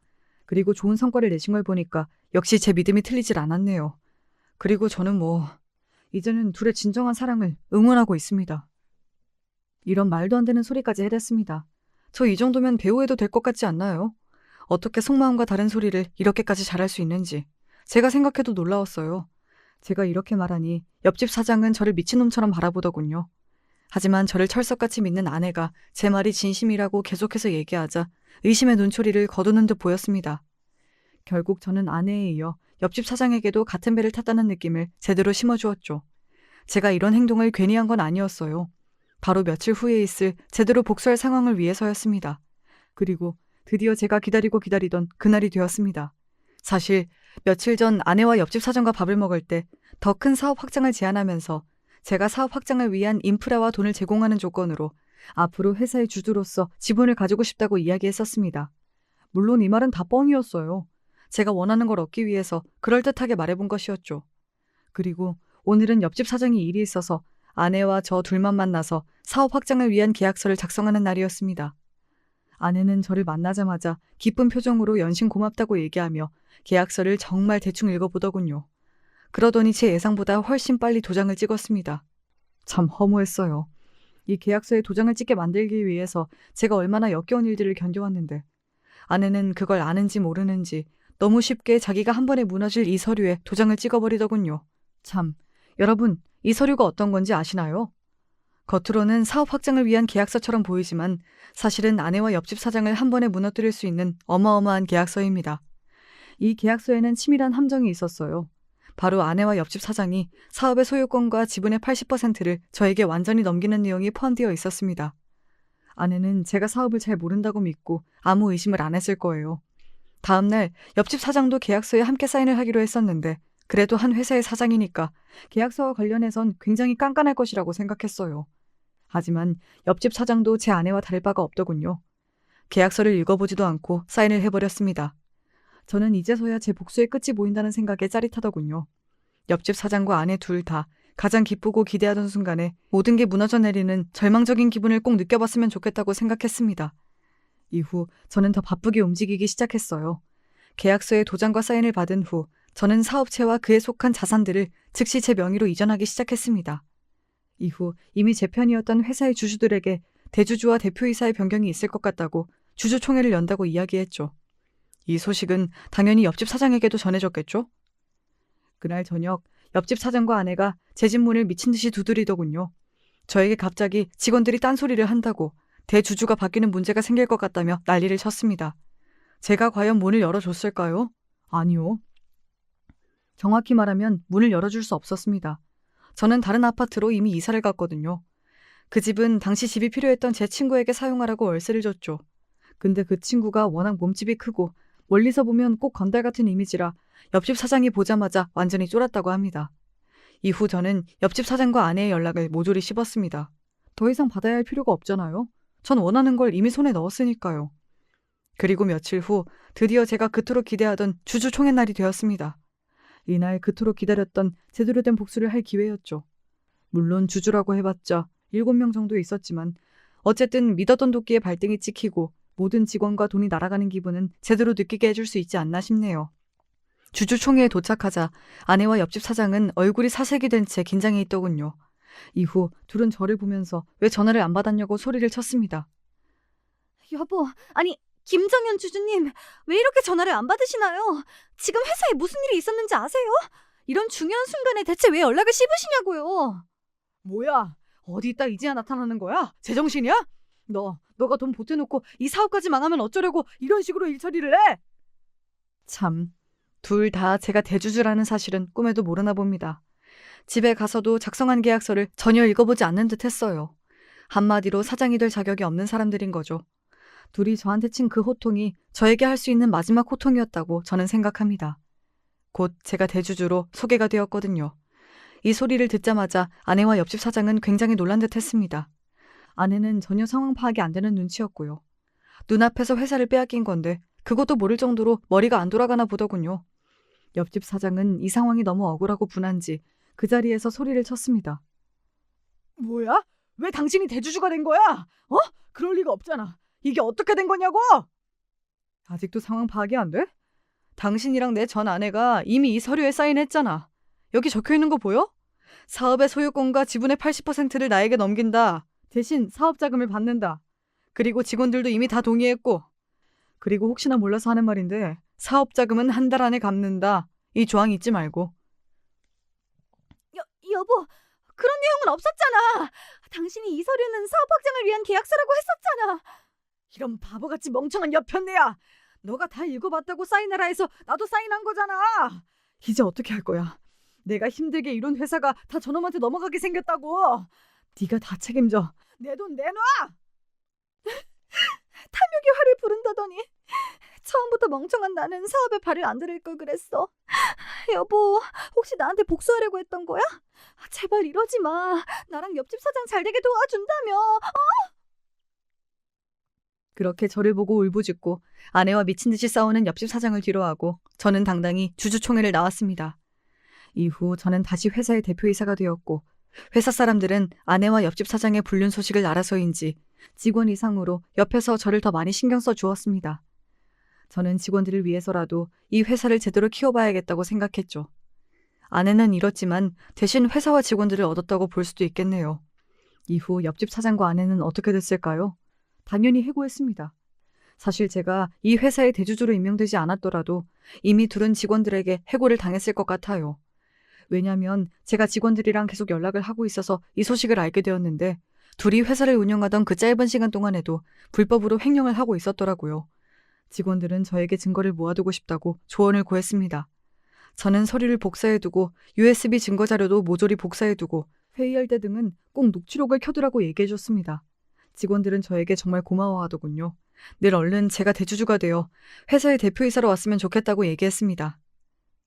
그리고 좋은 성과를 내신 걸 보니까 역시 제 믿음이 틀리질 않았네요. 그리고 저는 이제는 둘의 진정한 사랑을 응원하고 있습니다. 이런 말도 안 되는 소리까지 해댔습니다. 저 이 정도면 배우해도 될 것 같지 않나요? 어떻게 속마음과 다른 소리를 이렇게까지 잘할 수 있는지 제가 생각해도 놀라웠어요. 제가 이렇게 말하니 옆집 사장은 저를 미친놈처럼 바라보더군요. 하지만 저를 철석같이 믿는 아내가 제 말이 진심이라고 계속해서 얘기하자 의심의 눈초리를 거두는 듯 보였습니다. 결국 저는 아내에 이어 옆집 사장에게도 같은 배를 탔다는 느낌을 제대로 심어주었죠. 제가 이런 행동을 괜히 한 건 아니었어요. 바로 며칠 후에 있을 제대로 복수할 상황을 위해서였습니다. 그리고 드디어 제가 기다리고 기다리던 그날이 되었습니다. 사실 며칠 전 아내와 옆집 사장과 밥을 먹을 때 더 큰 사업 확장을 제안하면서 제가 사업 확장을 위한 인프라와 돈을 제공하는 조건으로 앞으로 회사의 주주로서 지분을 가지고 싶다고 이야기했었습니다. 물론 이 말은 다 뻥이었어요. 제가 원하는 걸 얻기 위해서 그럴듯하게 말해본 것이었죠. 그리고 오늘은 옆집 사장이 일이 있어서 아내와 저 둘만 만나서 사업 확장을 위한 계약서를 작성하는 날이었습니다. 아내는 저를 만나자마자 기쁜 표정으로 연신 고맙다고 얘기하며 계약서를 정말 대충 읽어보더군요. 그러더니 제 예상보다 훨씬 빨리 도장을 찍었습니다. 참 허무했어요. 이 계약서에 도장을 찍게 만들기 위해서 제가 얼마나 역겨운 일들을 견뎌왔는데 아내는 그걸 아는지 모르는지 너무 쉽게 자기가 한 번에 무너질 이 서류에 도장을 찍어버리더군요. 참, 여러분, 이 서류가 어떤 건지 아시나요? 겉으로는 사업 확장을 위한 계약서처럼 보이지만 사실은 아내와 옆집 사장을 한 번에 무너뜨릴 수 있는 어마어마한 계약서입니다. 이 계약서에는 치밀한 함정이 있었어요. 바로 아내와 옆집 사장이 사업의 소유권과 지분의 80%를 저에게 완전히 넘기는 내용이 포함되어 있었습니다. 아내는 제가 사업을 잘 모른다고 믿고 아무 의심을 안 했을 거예요. 다음 날 옆집 사장도 계약서에 함께 사인을 하기로 했었는데 그래도 한 회사의 사장이니까 계약서와 관련해선 굉장히 깐깐할 것이라고 생각했어요. 하지만 옆집 사장도 제 아내와 다를 바가 없더군요. 계약서를 읽어보지도 않고 사인을 해버렸습니다. 저는 이제서야 제 복수의 끝이 보인다는 생각에 짜릿하더군요. 옆집 사장과 아내 둘 다 가장 기쁘고 기대하던 순간에 모든 게 무너져 내리는 절망적인 기분을 꼭 느껴봤으면 좋겠다고 생각했습니다. 이후 저는 더 바쁘게 움직이기 시작했어요. 계약서에 도장과 사인을 받은 후 저는 사업체와 그에 속한 자산들을 즉시 제 명의로 이전하기 시작했습니다. 이후 이미 제 편이었던 회사의 주주들에게 대주주와 대표이사의 변경이 있을 것 같다고 주주총회를 연다고 이야기했죠. 이 소식은 당연히 옆집 사장에게도 전해졌겠죠? 그날 저녁 옆집 사장과 아내가 제 집 문을 미친 듯이 두드리더군요. 저에게 갑자기 직원들이 딴소리를 한다고 대주주가 바뀌는 문제가 생길 것 같다며 난리를 쳤습니다. 제가 과연 문을 열어줬을까요? 아니요. 정확히 말하면 문을 열어줄 수 없었습니다. 저는 다른 아파트로 이미 이사를 갔거든요. 그 집은 당시 집이 필요했던 제 친구에게 사용하라고 월세를 줬죠. 근데 그 친구가 워낙 몸집이 크고 멀리서 보면 꼭 건달 같은 이미지라 옆집 사장이 보자마자 완전히 쫄았다고 합니다. 이후 저는 옆집 사장과 아내의 연락을 모조리 씹었습니다. 더 이상 받아야 할 필요가 없잖아요. 전 원하는 걸 이미 손에 넣었으니까요. 그리고 며칠 후 드디어 제가 그토록 기대하던 주주총회 날이 되었습니다. 이날 그토록 기다렸던 제대로 된 복수를 할 기회였죠. 물론 주주라고 해봤자 7명 정도 있었지만 어쨌든 믿었던 도끼에 발등이 찍히고 모든 직원과 돈이 날아가는 기분은 제대로 느끼게 해줄 수 있지 않나 싶네요. 주주총회에 도착하자 아내와 옆집 사장은 얼굴이 사색이 된 채 긴장해 있더군요. 이후 둘은 저를 보면서 왜 전화를 안 받았냐고 소리를 쳤습니다. 여보, 아니 김정현 주주님, 왜 이렇게 전화를 안 받으시나요? 지금 회사에 무슨 일이 있었는지 아세요? 이런 중요한 순간에 대체 왜 연락을 씹으시냐고요. 뭐야? 어디 있다 이제야 나타나는 거야? 제정신이야? 너가 돈 보태놓고 이 사업까지 망하면 어쩌려고 이런 식으로 일처리를 해? 참, 둘 다 제가 대주주라는 사실은 꿈에도 모르나 봅니다. 집에 가서도 작성한 계약서를 전혀 읽어보지 않는 듯 했어요. 한마디로 사장이 될 자격이 없는 사람들인 거죠. 둘이 저한테 친 그 호통이 저에게 할 수 있는 마지막 호통이었다고 저는 생각합니다. 곧 제가 대주주로 소개가 되었거든요. 이 소리를 듣자마자 아내와 옆집 사장은 굉장히 놀란 듯 했습니다. 아내는 전혀 상황 파악이 안 되는 눈치였고요. 눈앞에서 회사를 빼앗긴 건데 그것도 모를 정도로 머리가 안 돌아가나 보더군요. 옆집 사장은 이 상황이 너무 억울하고 분한지 그 자리에서 소리를 쳤습니다. 뭐야? 왜 당신이 대주주가 된 거야? 어? 그럴 리가 없잖아. 이게 어떻게 된 거냐고? 아직도 상황 파악이 안 돼? 당신이랑 내 전 아내가 이미 이 서류에 사인했잖아. 여기 적혀 있는 거 보여? 사업의 소유권과 지분의 80%를 나에게 넘긴다. 대신 사업 자금을 받는다. 그리고 직원들도 이미 다 동의했고. 그리고 혹시나 몰라서 하는 말인데 사업 자금은 한 달 안에 갚는다. 이 조항 잊지 말고. 여보, 그런 내용은 없었잖아. 당신이 이 서류는 사업 확장을 위한 계약서라고 했었잖아. 이런 바보같이 멍청한 여편네야. 너가 다 읽어봤다고 사인하라 해서 나도 사인한 거잖아. 이제 어떻게 할 거야? 내가 힘들게 이룬 회사가 다 저놈한테 넘어가게 생겼다고. 네가 다 책임져. 내 돈 내놔. 탐욕이 화를 부른다더니 처음부터 멍청한 나는 사업에 발을 안 들일 걸 그랬어. 여보, 혹시 나한테 복수하려고 했던 거야? 제발 이러지 마. 나랑 옆집 사장 잘 되게 도와준다며. 그렇게 저를 보고 울부짖고 아내와 미친 듯이 싸우는 옆집 사장을 뒤로하고 저는 당당히 주주총회를 나왔습니다. 이후 저는 다시 회사의 대표이사가 되었고 회사 사람들은 아내와 옆집 사장의 불륜 소식을 알아서인지 직원 이상으로 옆에서 저를 더 많이 신경 써 주었습니다. 저는 직원들을 위해서라도 이 회사를 제대로 키워봐야겠다고 생각했죠. 아내는 잃었지만 대신 회사와 직원들을 얻었다고 볼 수도 있겠네요. 이후 옆집 사장과 아내는 어떻게 됐을까요? 당연히 해고했습니다. 사실 제가 이 회사의 대주주로 임명되지 않았더라도 이미 둘은 직원들에게 해고를 당했을 것 같아요. 왜냐하면 제가 직원들이랑 계속 연락을 하고 있어서 이 소식을 알게 되었는데 둘이 회사를 운영하던 그 짧은 시간 동안에도 불법으로 횡령을 하고 있었더라고요. 직원들은 저에게 증거를 모아두고 싶다고 조언을 구했습니다. 저는 서류를 복사해두고 USB 증거자료도 모조리 복사해두고 회의할 때 등은 꼭 녹취록을 켜두라고 얘기해줬습니다. 직원들은 저에게 정말 고마워하더군요. 늘 얼른 제가 대주주가 되어 회사의 대표이사로 왔으면 좋겠다고 얘기했습니다.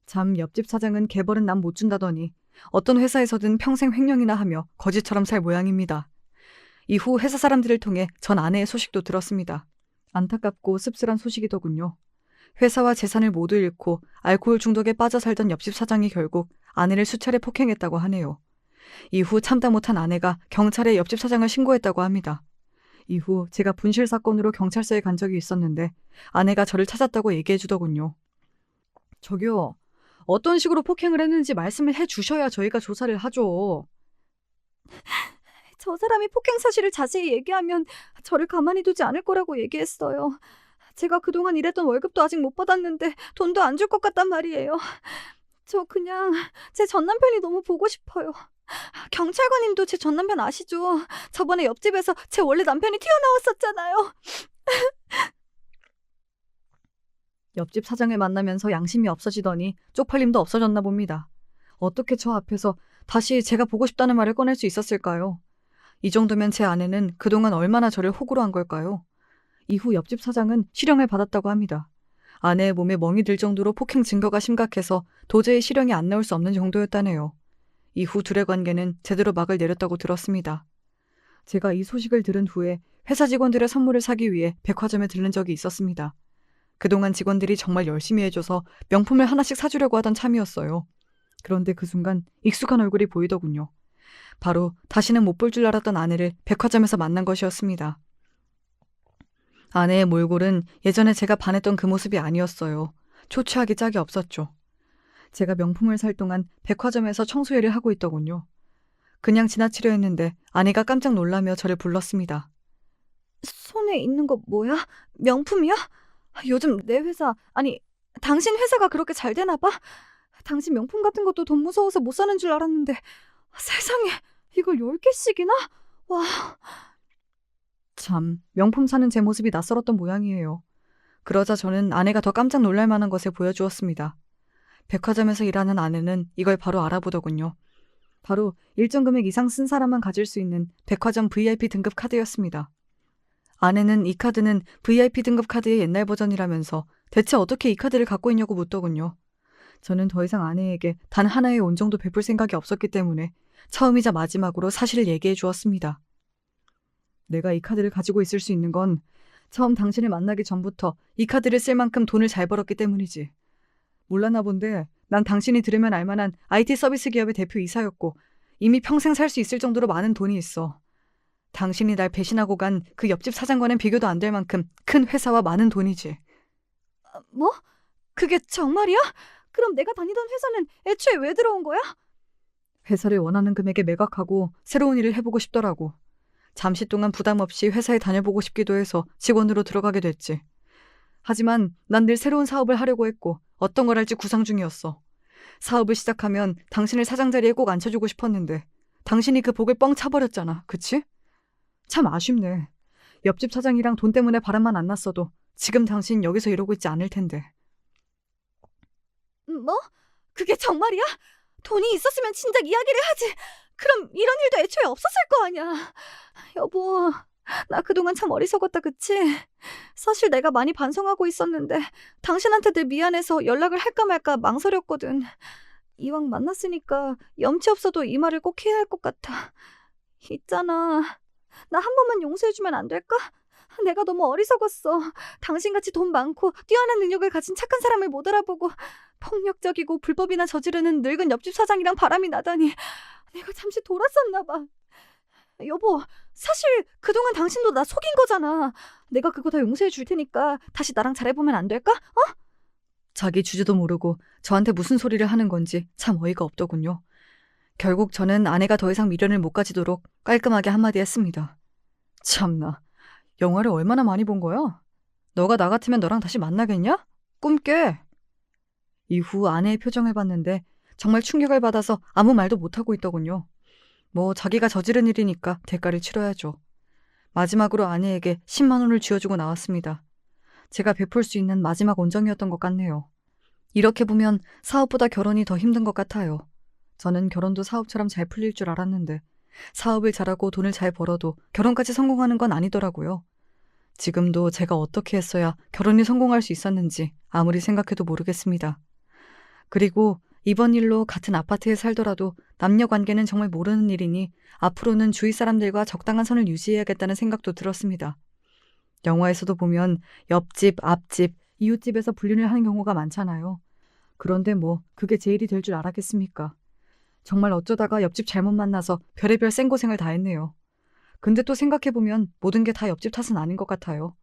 참 옆집 사장은 개벌은 남 못 준다더니 어떤 회사에서든 평생 횡령이나 하며 거지처럼 살 모양입니다. 이후 회사 사람들을 통해 전 아내의 소식도 들었습니다. 안타깝고 씁쓸한 소식이더군요. 회사와 재산을 모두 잃고 알코올 중독에 빠져 살던 옆집 사장이 결국 아내를 수차례 폭행했다고 하네요. 이후 참다 못한 아내가 경찰에 옆집 사장을 신고했다고 합니다. 이후 제가 분실 사건으로 경찰서에 간 적이 있었는데 아내가 저를 찾았다고 얘기해 주더군요. 저기요, 어떤 식으로 폭행을 했는지 말씀을 해 주셔야 저희가 조사를 하죠. 저 사람이 폭행 사실을 자세히 얘기하면 저를 가만히 두지 않을 거라고 얘기했어요. 제가 그동안 일했던 월급도 아직 못 받았는데 돈도 안 줄 것 같단 말이에요. 저 그냥 제 전남편이 너무 보고 싶어요. 경찰관님도 제 전남편 아시죠? 저번에 옆집에서 제 원래 남편이 튀어나왔었잖아요. 옆집 사장을 만나면서 양심이 없어지더니 쪽팔림도 없어졌나 봅니다. 어떻게 저 앞에서 다시 제가 보고 싶다는 말을 꺼낼 수 있었을까요? 이 정도면 제 아내는 그동안 얼마나 저를 호구로 한 걸까요? 이후 옆집 사장은 실형을 받았다고 합니다. 아내의 몸에 멍이 들 정도로 폭행 증거가 심각해서 도저히 실형이 안 나올 수 없는 정도였다네요. 이후 둘의 관계는 제대로 막을 내렸다고 들었습니다. 제가 이 소식을 들은 후에 회사 직원들의 선물을 사기 위해 백화점에 들른 적이 있었습니다. 그동안 직원들이 정말 열심히 해줘서 명품을 하나씩 사주려고 하던 참이었어요. 그런데 그 순간 익숙한 얼굴이 보이더군요. 바로 다시는 못 볼 줄 알았던 아내를 백화점에서 만난 것이었습니다. 아내의 몰골은 예전에 제가 반했던 그 모습이 아니었어요. 초췌하기 짝이 없었죠. 제가 명품을 살 동안 백화점에서 청소일을 하고 있더군요. 그냥 지나치려 했는데 아내가 깜짝 놀라며 저를 불렀습니다. 손에 있는 거 뭐야? 명품이야? 요즘 내 회사, 아니 당신 회사가 그렇게 잘 되나 봐? 당신 명품 같은 것도 돈 무서워서 못 사는 줄 알았는데 세상에 이걸 10개씩이나? 와... 참, 명품 사는 제 모습이 낯설었던 모양이에요. 그러자 저는 아내가 더 깜짝 놀랄 만한 것을 보여주었습니다. 백화점에서 일하는 아내는 이걸 바로 알아보더군요. 바로 일정 금액 이상 쓴 사람만 가질 수 있는 백화점 VIP 등급 카드였습니다. 아내는 이 카드는 VIP 등급 카드의 옛날 버전이라면서 대체 어떻게 이 카드를 갖고 있냐고 묻더군요. 저는 더 이상 아내에게 단 하나의 온 정도 베풀 생각이 없었기 때문에 처음이자 마지막으로 사실을 얘기해 주었습니다. 내가 이 카드를 가지고 있을 수 있는 건 처음 당신을 만나기 전부터 이 카드를 쓸 만큼 돈을 잘 벌었기 때문이지. 몰랐나 본데 난 당신이 들으면 알만한 IT 서비스 기업의 대표이사였고 이미 평생 살 수 있을 정도로 많은 돈이 있어. 당신이 날 배신하고 간 그 옆집 사장과는 비교도 안 될 만큼 큰 회사와 많은 돈이지. 뭐? 그게 정말이야? 그럼 내가 다니던 회사는 애초에 왜 들어온 거야? 회사를 원하는 금액에 매각하고 새로운 일을 해보고 싶더라고. 잠시 동안 부담 없이 회사에 다녀보고 싶기도 해서 직원으로 들어가게 됐지. 하지만 난 늘 새로운 사업을 하려고 했고 어떤 걸 할지 구상 중이었어. 사업을 시작하면 당신을 사장 자리에 꼭 앉혀주고 싶었는데 당신이 그 복을 뻥 차버렸잖아. 그치? 참 아쉽네. 옆집 사장이랑 돈 때문에 바람만 안 났어도 지금 당신 여기서 이러고 있지 않을 텐데. 뭐? 그게 정말이야? 돈이 있었으면 진작 이야기를 하지. 그럼 이런 일도 애초에 없었을 거 아니야. 여보, 나 그동안 참 어리석었다, 그치? 사실 내가 많이 반성하고 있었는데 당신한테 늘 미안해서 연락을 할까 말까 망설였거든. 이왕 만났으니까 염치 없어도 이 말을 꼭 해야 할 것 같아. 있잖아. 나 한 번만 용서해주면 안 될까? 내가 너무 어리석었어. 당신같이 돈 많고 뛰어난 능력을 가진 착한 사람을 못 알아보고 폭력적이고 불법이나 저지르는 늙은 옆집 사장이랑 바람이 나다니 내가 잠시 돌았었나 봐. 여보, 사실 그동안 당신도 나 속인 거잖아. 내가 그거 다 용서해 줄 테니까 다시 나랑 잘해보면 안 될까? 자기 주제도 모르고 저한테 무슨 소리를 하는 건지 참 어이가 없더군요. 결국 저는 아내가 더 이상 미련을 못 가지도록 깔끔하게 한마디 했습니다. 참나, 영화를 얼마나 많이 본 거야? 너가 나 같으면 너랑 다시 만나겠냐? 꿈 깨. 이후 아내의 표정을 봤는데 정말 충격을 받아서 아무 말도 못하고 있더군요. 뭐 자기가 저지른 일이니까 대가를 치러야죠. 마지막으로 아내에게 10만 원을 쥐어주고 나왔습니다. 제가 베풀 수 있는 마지막 온정이었던 것 같네요. 이렇게 보면 사업보다 결혼이 더 힘든 것 같아요. 저는 결혼도 사업처럼 잘 풀릴 줄 알았는데 사업을 잘하고 돈을 잘 벌어도 결혼까지 성공하는 건 아니더라고요. 지금도 제가 어떻게 했어야 결혼이 성공할 수 있었는지 아무리 생각해도 모르겠습니다. 그리고 이번 일로 같은 아파트에 살더라도 남녀 관계는 정말 모르는 일이니 앞으로는 주위 사람들과 적당한 선을 유지해야겠다는 생각도 들었습니다. 영화에서도 보면 옆집, 앞집, 이웃집에서 불륜을 하는 경우가 많잖아요. 그런데 뭐 그게 제 일이 될 줄 알았겠습니까? 정말 어쩌다가 옆집 잘못 만나서 별의별 생고생을 다 했네요. 근데 또 생각해보면 모든 게 다 옆집 탓은 아닌 것 같아요.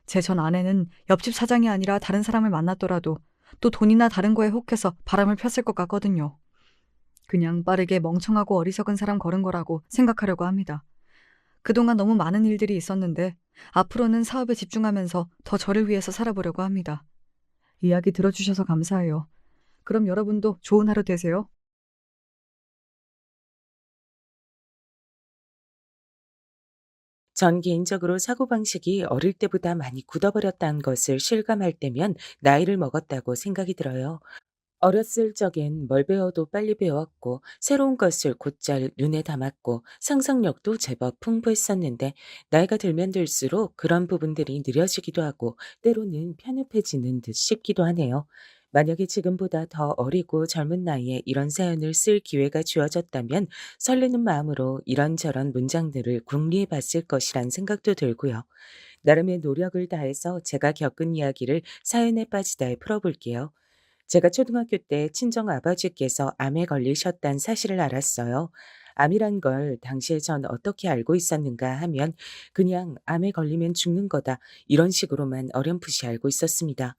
제 전 아내는 옆집 사장이 아니라 다른 사람을 만났더라도 또 돈이나 다른 거에 혹해서 바람을 폈을 것 같거든요. 그냥 빠르게 멍청하고 어리석은 사람 걸은 거라고 생각하려고 합니다. 그동안 너무 많은 일들이 있었는데 앞으로는 사업에 집중하면서 더 저를 위해서 살아보려고 합니다. 이야기 들어주셔서 감사해요. 그럼 여러분도 좋은 하루 되세요. 전 개인적으로 사고방식이 어릴 때보다 많이 굳어버렸다는 것을 실감할 때면 나이를 먹었다고 생각이 들어요. 어렸을 적엔 뭘 배워도 빨리 배웠고 새로운 것을 곧잘 눈에 담았고 상상력도 제법 풍부했었는데 나이가 들면 들수록 그런 부분들이 느려지기도 하고 때로는 편협해지는 듯 싶기도 하네요. 만약에 지금보다 더 어리고 젊은 나이에 이런 사연을 쓸 기회가 주어졌다면 설레는 마음으로 이런저런 문장들을 궁리해 봤을 것이란 생각도 들고요. 나름의 노력을 다해서 제가 겪은 이야기를 사연에 빠지다 풀어볼게요. 제가 초등학교 때 친정 아버지께서 암에 걸리셨다는 사실을 알았어요. 암이란 걸 당시에 전 어떻게 알고 있었는가 하면 그냥 암에 걸리면 죽는 거다 이런 식으로만 어렴풋이 알고 있었습니다.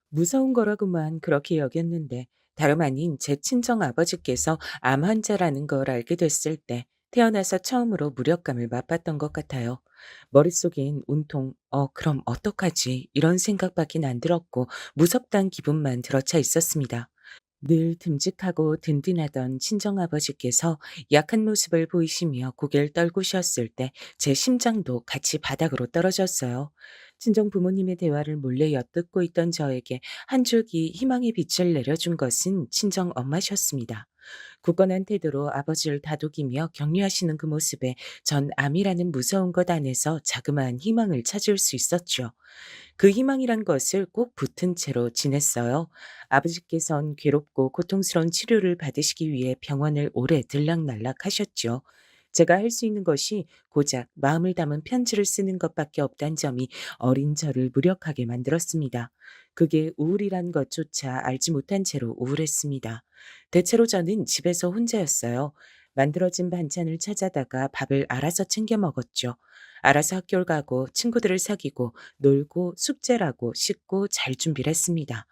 무서운 거라고만 그렇게 여겼는데 다름 아닌 제 친정 아버지께서 암 환자라는 걸 알게 됐을 때 태어나서 처음으로 무력감을 맛봤던 것 같아요. 머릿속엔 온통 그럼 어떡하지 이런 생각밖에 안 들었고 무섭단 기분만 들어차 있었습니다. 늘 듬직하고 든든하던 친정아버지께서 약한 모습을 보이시며 고개를 떨구셨을 때 제 심장도 같이 바닥으로 떨어졌어요. 친정 부모님의 대화를 몰래 엿듣고 있던 저에게 한 줄기 희망의 빛을 내려준 것은 친정 엄마셨습니다. 굳건한 태도로 아버지를 다독이며 격려하시는 그 모습에 전 암이라는 무서운 것 안에서 자그마한 희망을 찾을 수 있었죠. 그 희망이란 것을 꼭 붙은 채로 지냈어요. 아버지께선 괴롭고 고통스러운 치료를 받으시기 위해 병원을 오래 들락날락 하셨죠. 제가 할 수 있는 것이 고작 마음을 담은 편지를 쓰는 것밖에 없다는 점이 어린 저를 무력하게 만들었습니다. 그게 우울이란 것조차 알지 못한 채로 우울했습니다. 대체로 저는 집에서 혼자였어요. 만들어진 반찬을 찾아다가 밥을 알아서 챙겨 먹었죠. 알아서 학교를 가고 친구들을 사귀고 놀고 숙제라고 씻고 잘 준비를 했습니다.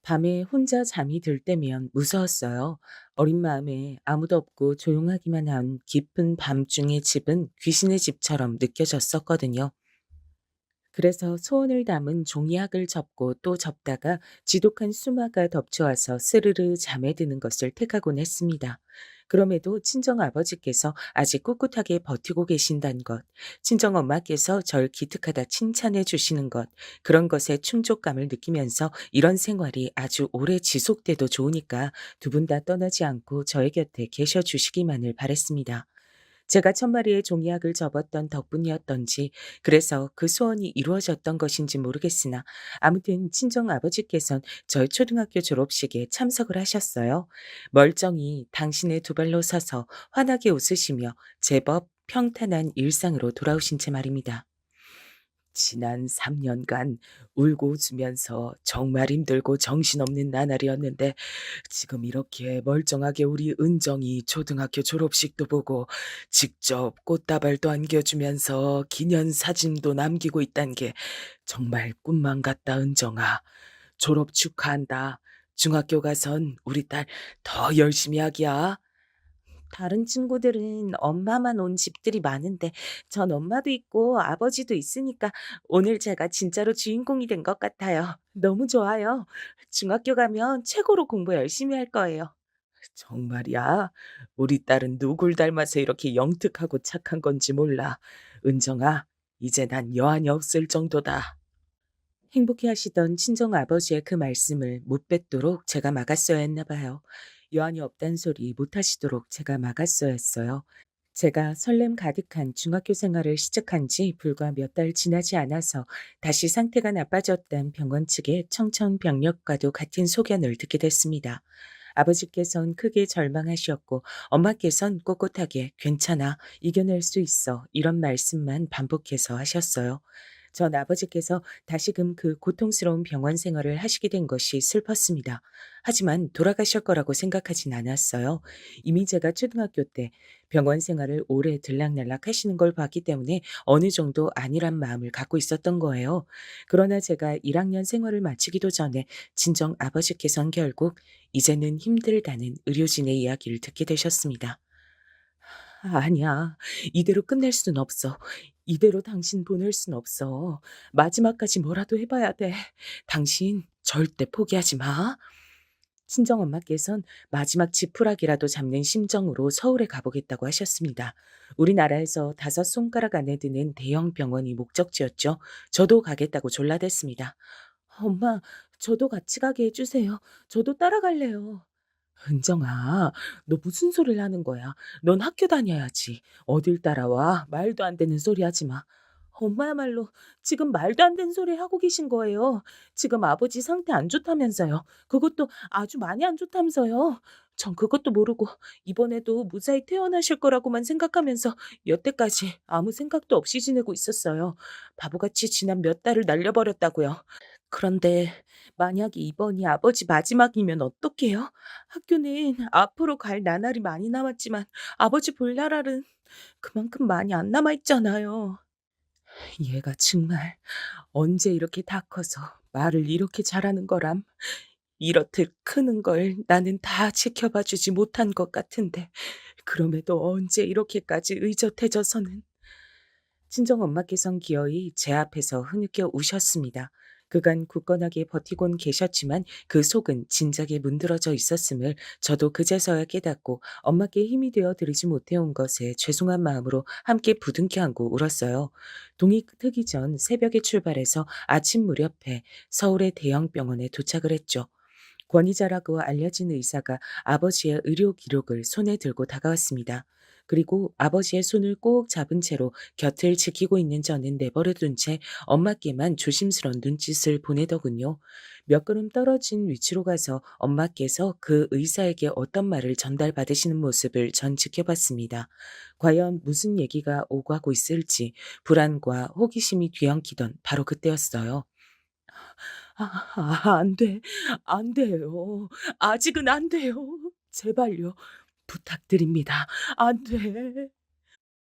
밤에 혼자 잠이 들 때면 무서웠어요. 어린 마음에 아무도 없고 조용하기만 한 깊은 밤중의 집은 귀신의 집처럼 느껴졌었거든요. 그래서 소원을 담은 종이학을 접고 또 접다가 지독한 수마가 덮쳐와서 스르르 잠에 드는 것을 택하곤 했습니다. 그럼에도 친정아버지께서 아직 꿋꿋하게 버티고 계신다는 것, 친정엄마께서 절 기특하다 칭찬해 주시는 것, 그런 것에 충족감을 느끼면서 이런 생활이 아주 오래 지속돼도 좋으니까 두 분 다 떠나지 않고 저의 곁에 계셔 주시기만을 바랬습니다. 제가 천마리의 종이학을 접었던 덕분이었던지 그래서 그 소원이 이루어졌던 것인지 모르겠으나 아무튼 친정아버지께선 저희 초등학교 졸업식에 참석을 하셨어요. 멀쩡히 당신의 두 발로 서서 환하게 웃으시며 제법 평탄한 일상으로 돌아오신 채 말입니다. 지난 3년간 울고 웃으면서 정말 힘들고 정신없는 나날이었는데 지금 이렇게 멀쩡하게 우리 은정이 초등학교 졸업식도 보고 직접 꽃다발도 안겨주면서 기념사진도 남기고 있단 게 정말 꿈만 같다, 은정아. 졸업 축하한다. 중학교 가선 우리 딸 더 열심히 하기야. 다른 친구들은 엄마만 온 집들이 많은데 전 엄마도 있고 아버지도 있으니까 오늘 제가 진짜로 주인공이 된 것 같아요. 너무 좋아요. 중학교 가면 최고로 공부 열심히 할 거예요. 정말이야. 우리 딸은 누굴 닮아서 이렇게 영특하고 착한 건지 몰라. 은정아, 이제 난 여한이 없을 정도다. 행복해 하시던 친정 아버지의 그 말씀을 못 뱉도록 제가 막았어야 했나 봐요. 여한이 없단 소리 못 하시도록 제가 막았어야 했어요. 제가 설렘 가득한 중학교 생활을 시작한 지 불과 몇 달 지나지 않아서 다시 상태가 나빠졌단 병원 측의 청천벽력과도 같은 소견을 듣게 됐습니다. 아버지께선 크게 절망하셨고 엄마께선 꼿꼿하게 괜찮아, 이겨낼 수 있어 이런 말씀만 반복해서 하셨어요. 전 아버지께서 다시금 그 고통스러운 병원 생활을 하시게 된 것이 슬펐습니다. 하지만 돌아가실 거라고 생각하진 않았어요. 이미 제가 초등학교 때 병원 생활을 오래 들락날락 하시는 걸 봤기 때문에 어느 정도 안일한 마음을 갖고 있었던 거예요. 그러나 제가 1학년 생활을 마치기도 전에 친정 아버지께선 결국 이제는 힘들다는 의료진의 이야기를 듣게 되셨습니다. 아니야. 이대로 끝낼 순 없어. 이대로 당신 보낼 순 없어. 마지막까지 뭐라도 해봐야 돼. 당신 절대 포기하지 마. 친정엄마께선 마지막 지푸라기라도 잡는 심정으로 서울에 가보겠다고 하셨습니다. 우리나라에서 5손가락 안에 드는 대형 병원이 목적지였죠. 저도 가겠다고 졸라댔습니다. 엄마, 저도 같이 가게 해주세요. 저도 따라갈래요. 은정아, 너 무슨 소리를 하는 거야? 넌 학교 다녀야지. 어딜 따라와? 말도 안 되는 소리 하지 마. 엄마야말로 지금 말도 안 되는 소리 하고 계신 거예요. 지금 아버지 상태 안 좋다면서요. 그것도 아주 많이 안 좋다면서요. 전 그것도 모르고 이번에도 무사히 퇴원하실 거라고만 생각하면서 여태까지 아무 생각도 없이 지내고 있었어요. 바보같이 지난 몇 달을 날려버렸다고요. 그런데 만약에 이번이 아버지 마지막이면 어떡해요? 학교는 앞으로 갈 나날이 많이 남았지만 아버지 볼 나날은 그만큼 많이 안 남아 있잖아요. 얘가 정말 언제 이렇게 다 커서 말을 이렇게 잘하는 거람. 이렇듯 크는 걸 나는 다 지켜봐 주지 못한 것 같은데 그럼에도 언제 이렇게까지 의젓해져서는. 친정엄마께선 기어이 제 앞에서 흐느껴 우셨습니다. 그간 굳건하게 버티곤 계셨지만 그 속은 진작에 문드러져 있었음을 저도 그제서야 깨닫고 엄마께 힘이 되어 드리지 못해온 것에 죄송한 마음으로 함께 부둥켜 안고 울었어요. 동이 트기 전 새벽에 출발해서 아침 무렵에 서울의 대형 병원에 도착을 했죠. 권위자라고 알려진 의사가 아버지의 의료 기록을 손에 들고 다가왔습니다. 그리고 아버지의 손을 꼭 잡은 채로 곁을 지키고 있는 저는 내버려둔 채 엄마께만 조심스런 눈짓을 보내더군요. 몇 걸음 떨어진 위치로 가서 엄마께서 그 의사에게 어떤 말을 전달받으시는 모습을 전 지켜봤습니다. 과연 무슨 얘기가 오가고 있을지 불안과 호기심이 뒤엉키던 바로 그때였어요. 안 돼. 안 돼요. 아직은 안 돼요. 제발요. 부탁드립니다. 안 돼.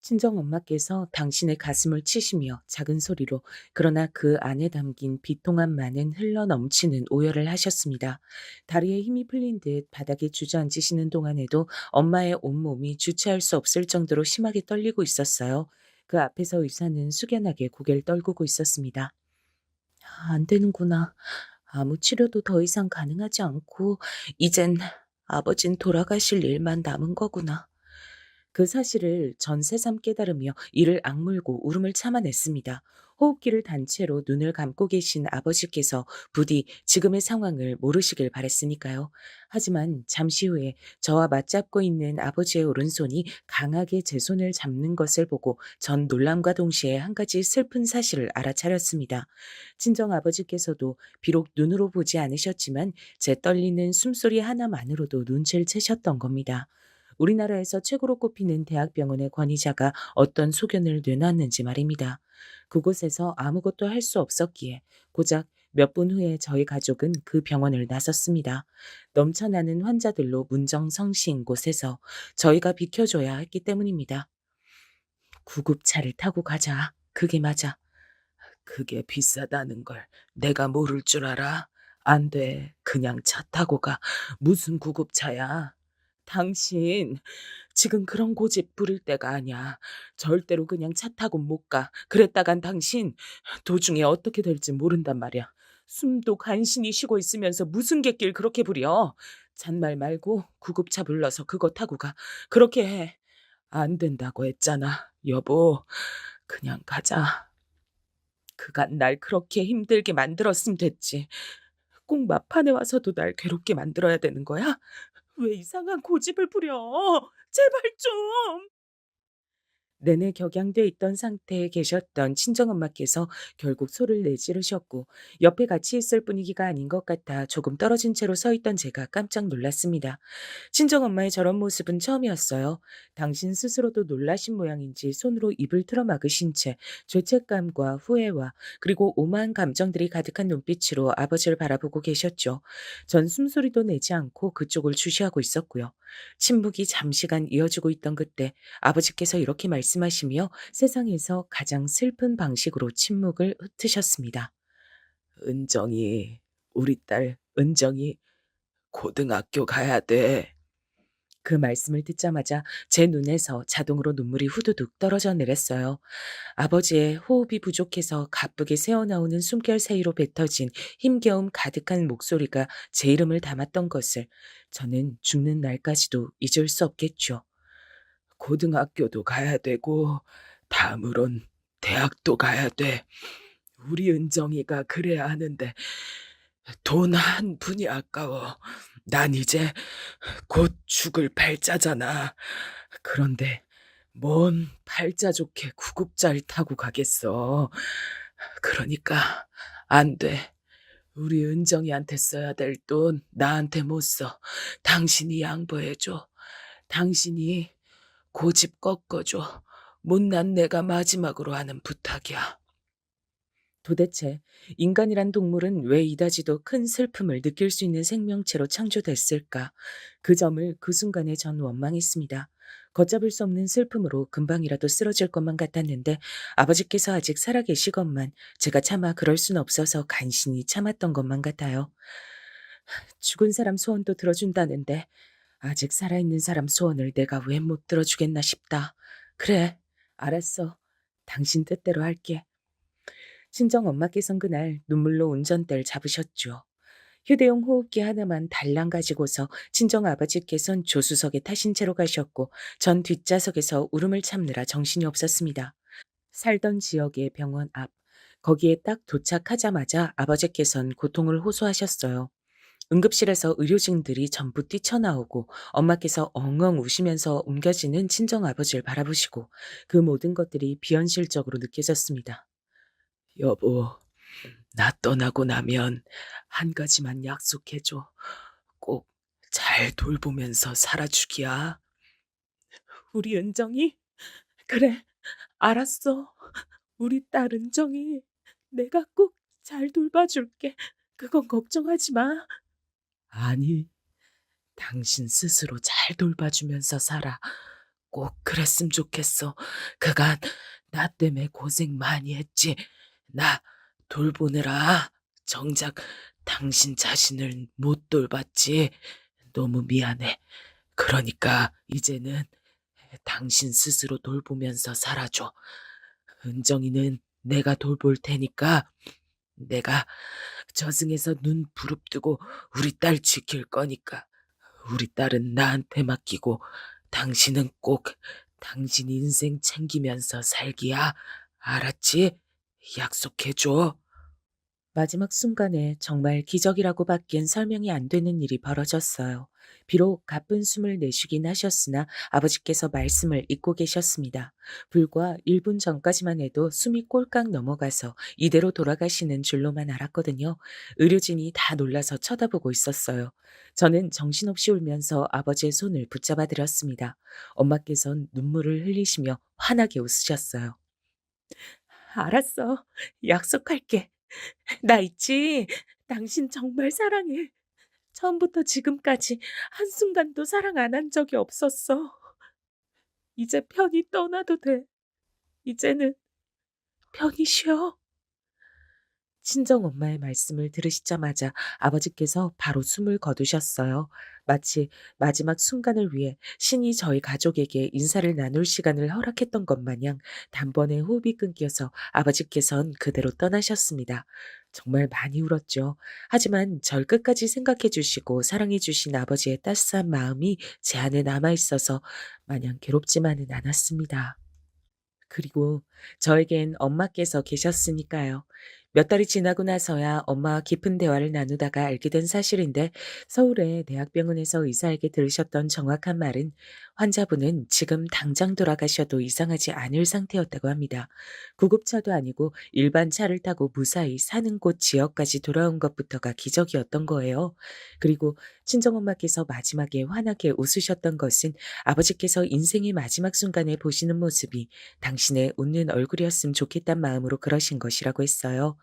친정엄마께서 당신의 가슴을 치시며 작은 소리로 그러나 그 안에 담긴 비통함만은 흘러넘치는 오열을 하셨습니다. 다리에 힘이 풀린 듯 바닥에 주저앉으시는 동안에도 엄마의 온몸이 주체할 수 없을 정도로 심하게 떨리고 있었어요. 그 앞에서 의사는 숙연하게 고개를 떨구고 있었습니다. 안 되는구나. 아무 치료도 더 이상 가능하지 않고 이젠 아버진 돌아가실 일만 남은 거구나. 그 사실을 전 새삼 깨달으며 이를 악물고 울음을 참아냈습니다. 호흡기를 단 채로 눈을 감고 계신 아버지께서 부디 지금의 상황을 모르시길 바랬으니까요. 하지만 잠시 후에 저와 맞잡고 있는 아버지의 오른손이 강하게 제 손을 잡는 것을 보고 전 놀람과 동시에 한 가지 슬픈 사실을 알아차렸습니다. 친정 아버지께서도 비록 눈으로 보지 않으셨지만 제 떨리는 숨소리 하나만으로도 눈치를 채셨던 겁니다. 우리나라에서 최고로 꼽히는 대학병원의 권위자가 어떤 소견을 내놨는지 말입니다. 그곳에서 아무것도 할 수 없었기에 고작 몇 분 후에 저희 가족은 그 병원을 나섰습니다. 넘쳐나는 환자들로 문정성시인 곳에서 저희가 비켜줘야 했기 때문입니다. 구급차를 타고 가자. 그게 맞아. 그게 비싸다는 걸 내가 모를 줄 알아? 안 돼. 그냥 차 타고 가. 무슨 구급차야? 당신 지금 그런 고집 부릴 때가 아니야. 절대로 그냥 차 타고 못 가. 그랬다간 당신 도중에 어떻게 될지 모른단 말이야. 숨도 간신히 쉬고 있으면서 무슨 객길 그렇게 부려. 잔말 말고 구급차 불러서 그거 타고 가. 그렇게 해. 안 된다고 했잖아. 여보, 그냥 가자. 그간 날 그렇게 힘들게 만들었으면 됐지. 꼭 막판에 와서도 날 괴롭게 만들어야 되는 거야? 왜 이상한 고집을 부려? 제발 좀. 내내 격양돼 있던 상태에 계셨던 친정엄마께서 결국 소를 내지르셨고 옆에 같이 있을 분위기가 아닌 것 같아 조금 떨어진 채로 서 있던 제가 깜짝 놀랐습니다. 친정엄마의 저런 모습은 처음이었어요. 당신 스스로도 놀라신 모양인지 손으로 입을 틀어 막으신 채 죄책감과 후회와 그리고 오만 감정들이 가득한 눈빛으로 아버지를 바라보고 계셨죠. 전 숨소리도 내지 않고 그쪽을 주시하고 있었고요. 침묵이 잠시간 이어지고 있던 그때 아버지께서 이렇게 말씀하시며 세상에서 가장 슬픈 방식으로 침묵을 흩으셨습니다. 은정이, 우리 딸 은정이 고등학교 가야 돼. 그 말씀을 듣자마자 제 눈에서 자동으로 눈물이 후두둑 떨어져 내렸어요. 아버지의 호흡이 부족해서 가쁘게 새어나오는 숨결 사이로 뱉어진 힘겨움 가득한 목소리가 제 이름을 담았던 것을 저는 죽는 날까지도 잊을 수 없겠죠. 고등학교도 가야 되고 다음으론 대학도 가야 돼. 우리 은정이가 그래야 하는데 돈 한 푼이 아까워. 난 이제 곧 죽을 팔자잖아. 그런데 뭔 팔자 좋게 구급차를 타고 가겠어. 그러니까 안 돼. 우리 은정이한테 써야 될 돈 나한테 못 써. 당신이 양보해줘. 당신이 고집 꺾어줘. 못난 내가 마지막으로 하는 부탁이야. 도대체 인간이란 동물은 왜 이다지도 큰 슬픔을 느낄 수 있는 생명체로 창조됐을까? 그 점을 그 순간에 전 원망했습니다. 걷잡을 수 없는 슬픔으로 금방이라도 쓰러질 것만 같았는데 아버지께서 아직 살아계시건만 제가 차마 그럴 순 없어서 간신히 참았던 것만 같아요. 죽은 사람 소원도 들어준다는데 아직 살아있는 사람 소원을 내가 왜 못 들어주겠나 싶다. 그래, 알았어. 당신 뜻대로 할게. 친정 엄마께선 그날 눈물로 운전대를 잡으셨죠. 휴대용 호흡기 하나만 달랑 가지고서 친정 아버지께선 조수석에 타신 채로 가셨고 전 뒷좌석에서 울음을 참느라 정신이 없었습니다. 살던 지역의 병원 앞, 거기에 딱 도착하자마자 아버지께선 고통을 호소하셨어요. 응급실에서 의료진들이 전부 뛰쳐나오고 엄마께서 엉엉 우시면서 옮겨지는 친정아버지를 바라보시고 그 모든 것들이 비현실적으로 느껴졌습니다. 여보, 나 떠나고 나면 한 가지만 약속해줘. 꼭 잘 돌보면서 살아주기야. 우리 은정이? 그래, 알았어. 우리 딸 은정이 내가 꼭 잘 돌봐줄게. 그건 걱정하지 마. 아니, 당신 스스로 잘 돌봐주면서 살아. 꼭 그랬으면 좋겠어. 그간 나 때문에 고생 많이 했지. 나 돌보느라 정작 당신 자신을 못 돌봤지. 너무 미안해. 그러니까 이제는 당신 스스로 돌보면서 살아줘. 은정이는 내가 돌볼 테니까 내가 저승에서 눈 부릅뜨고 우리 딸 지킬 거니까 우리 딸은 나한테 맡기고 당신은 꼭 당신 인생 챙기면서 살기야. 알았지? 약속해줘. 마지막 순간에 정말 기적이라고 밖엔 설명이 안 되는 일이 벌어졌어요. 비록 가쁜 숨을 내쉬긴 하셨으나 아버지께서 말씀을 잊고 계셨습니다. 불과 1분 전까지만 해도 숨이 꼴깍 넘어가서 이대로 돌아가시는 줄로만 알았거든요. 의료진이 다 놀라서 쳐다보고 있었어요. 저는 정신없이 울면서 아버지의 손을 붙잡아 드렸습니다. 엄마께선 눈물을 흘리시며 환하게 웃으셨어요. 알았어. 약속할게. 나 있지? 당신 정말 사랑해. 처음부터 지금까지 한순간도 사랑 안 한 적이 없었어. 이제 편히 떠나도 돼. 이제는 편히 쉬어. 친정엄마의 말씀을 들으시자마자 아버지께서 바로 숨을 거두셨어요. 마치 마지막 순간을 위해 신이 저희 가족에게 인사를 나눌 시간을 허락했던 것 마냥 단번에 호흡이 끊겨서 아버지께선 그대로 떠나셨습니다. 정말 많이 울었죠. 하지만 절 끝까지 생각해 주시고 사랑해 주신 아버지의 따스한 마음이 제 안에 남아 있어서 마냥 괴롭지만은 않았습니다. 그리고 저에겐 엄마께서 계셨으니까요. 몇 달이 지나고 나서야 엄마와 깊은 대화를 나누다가 알게 된 사실인데 서울의 대학병원에서 의사에게 들으셨던 정확한 말은 환자분은 지금 당장 돌아가셔도 이상하지 않을 상태였다고 합니다. 구급차도 아니고 일반 차를 타고 무사히 사는 곳 지역까지 돌아온 것부터가 기적이었던 거예요. 그리고 친정엄마께서 마지막에 환하게 웃으셨던 것은 아버지께서 인생의 마지막 순간에 보시는 모습이 당신의 웃는 얼굴이었으면 좋겠단 마음으로 그러신 것이라고 했어요.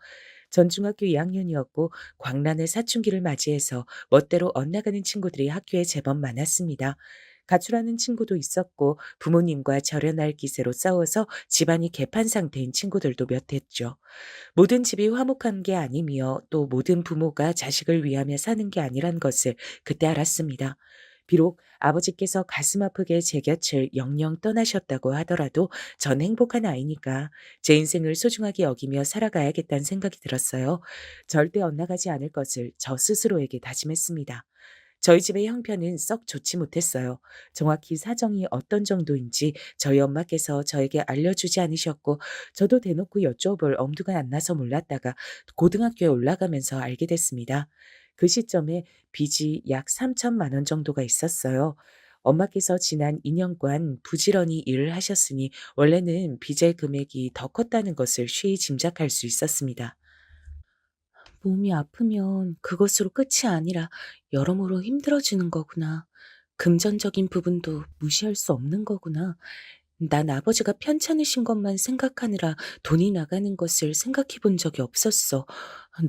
전 중학교 2학년이었고 광란의 사춘기를 맞이해서 멋대로 엇나가는 친구들이 학교에 제법 많았습니다. 가출하는 친구도 있었고 부모님과 절연할 기세로 싸워서 집안이 개판 상태인 친구들도 몇 했죠. 모든 집이 화목한 게 아니며 또 모든 부모가 자식을 위하며 사는 게 아니란 것을 그때 알았습니다. 비록 아버지께서 가슴 아프게 제 곁을 영영 떠나셨다고 하더라도 전 행복한 아이니까 제 인생을 소중하게 여기며 살아가야겠다는 생각이 들었어요. 절대 엇나가지 않을 것을 저 스스로에게 다짐했습니다. 저희 집의 형편은 썩 좋지 못했어요. 정확히 사정이 어떤 정도인지 저희 엄마께서 저에게 알려주지 않으셨고 저도 대놓고 여쭤볼 엄두가 안 나서 몰랐다가 고등학교에 올라가면서 알게 됐습니다. 그 시점에 빚이 약 3천만 원 정도가 있었어요. 엄마께서 지난 2년간 부지런히 일을 하셨으니 원래는 빚의 금액이 더 컸다는 것을 쉬이 짐작할 수 있었습니다. 몸이 아프면 그것으로 끝이 아니라 여러모로 힘들어지는 거구나. 금전적인 부분도 무시할 수 없는 거구나. 난 아버지가 편찮으신 것만 생각하느라 돈이 나가는 것을 생각해 본 적이 없었어.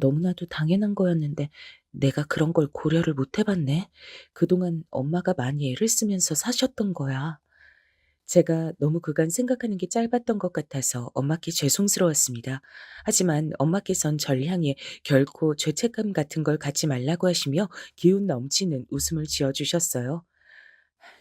너무나도 당연한 거였는데 내가 그런 걸 고려를 못 해봤네. 그동안 엄마가 많이 애를 쓰면서 사셨던 거야. 제가 너무 그간 생각하는 게 짧았던 것 같아서 엄마께 죄송스러웠습니다. 하지만 엄마께선 절 향해 결코 죄책감 같은 걸 갖지 말라고 하시며 기운 넘치는 웃음을 지어주셨어요.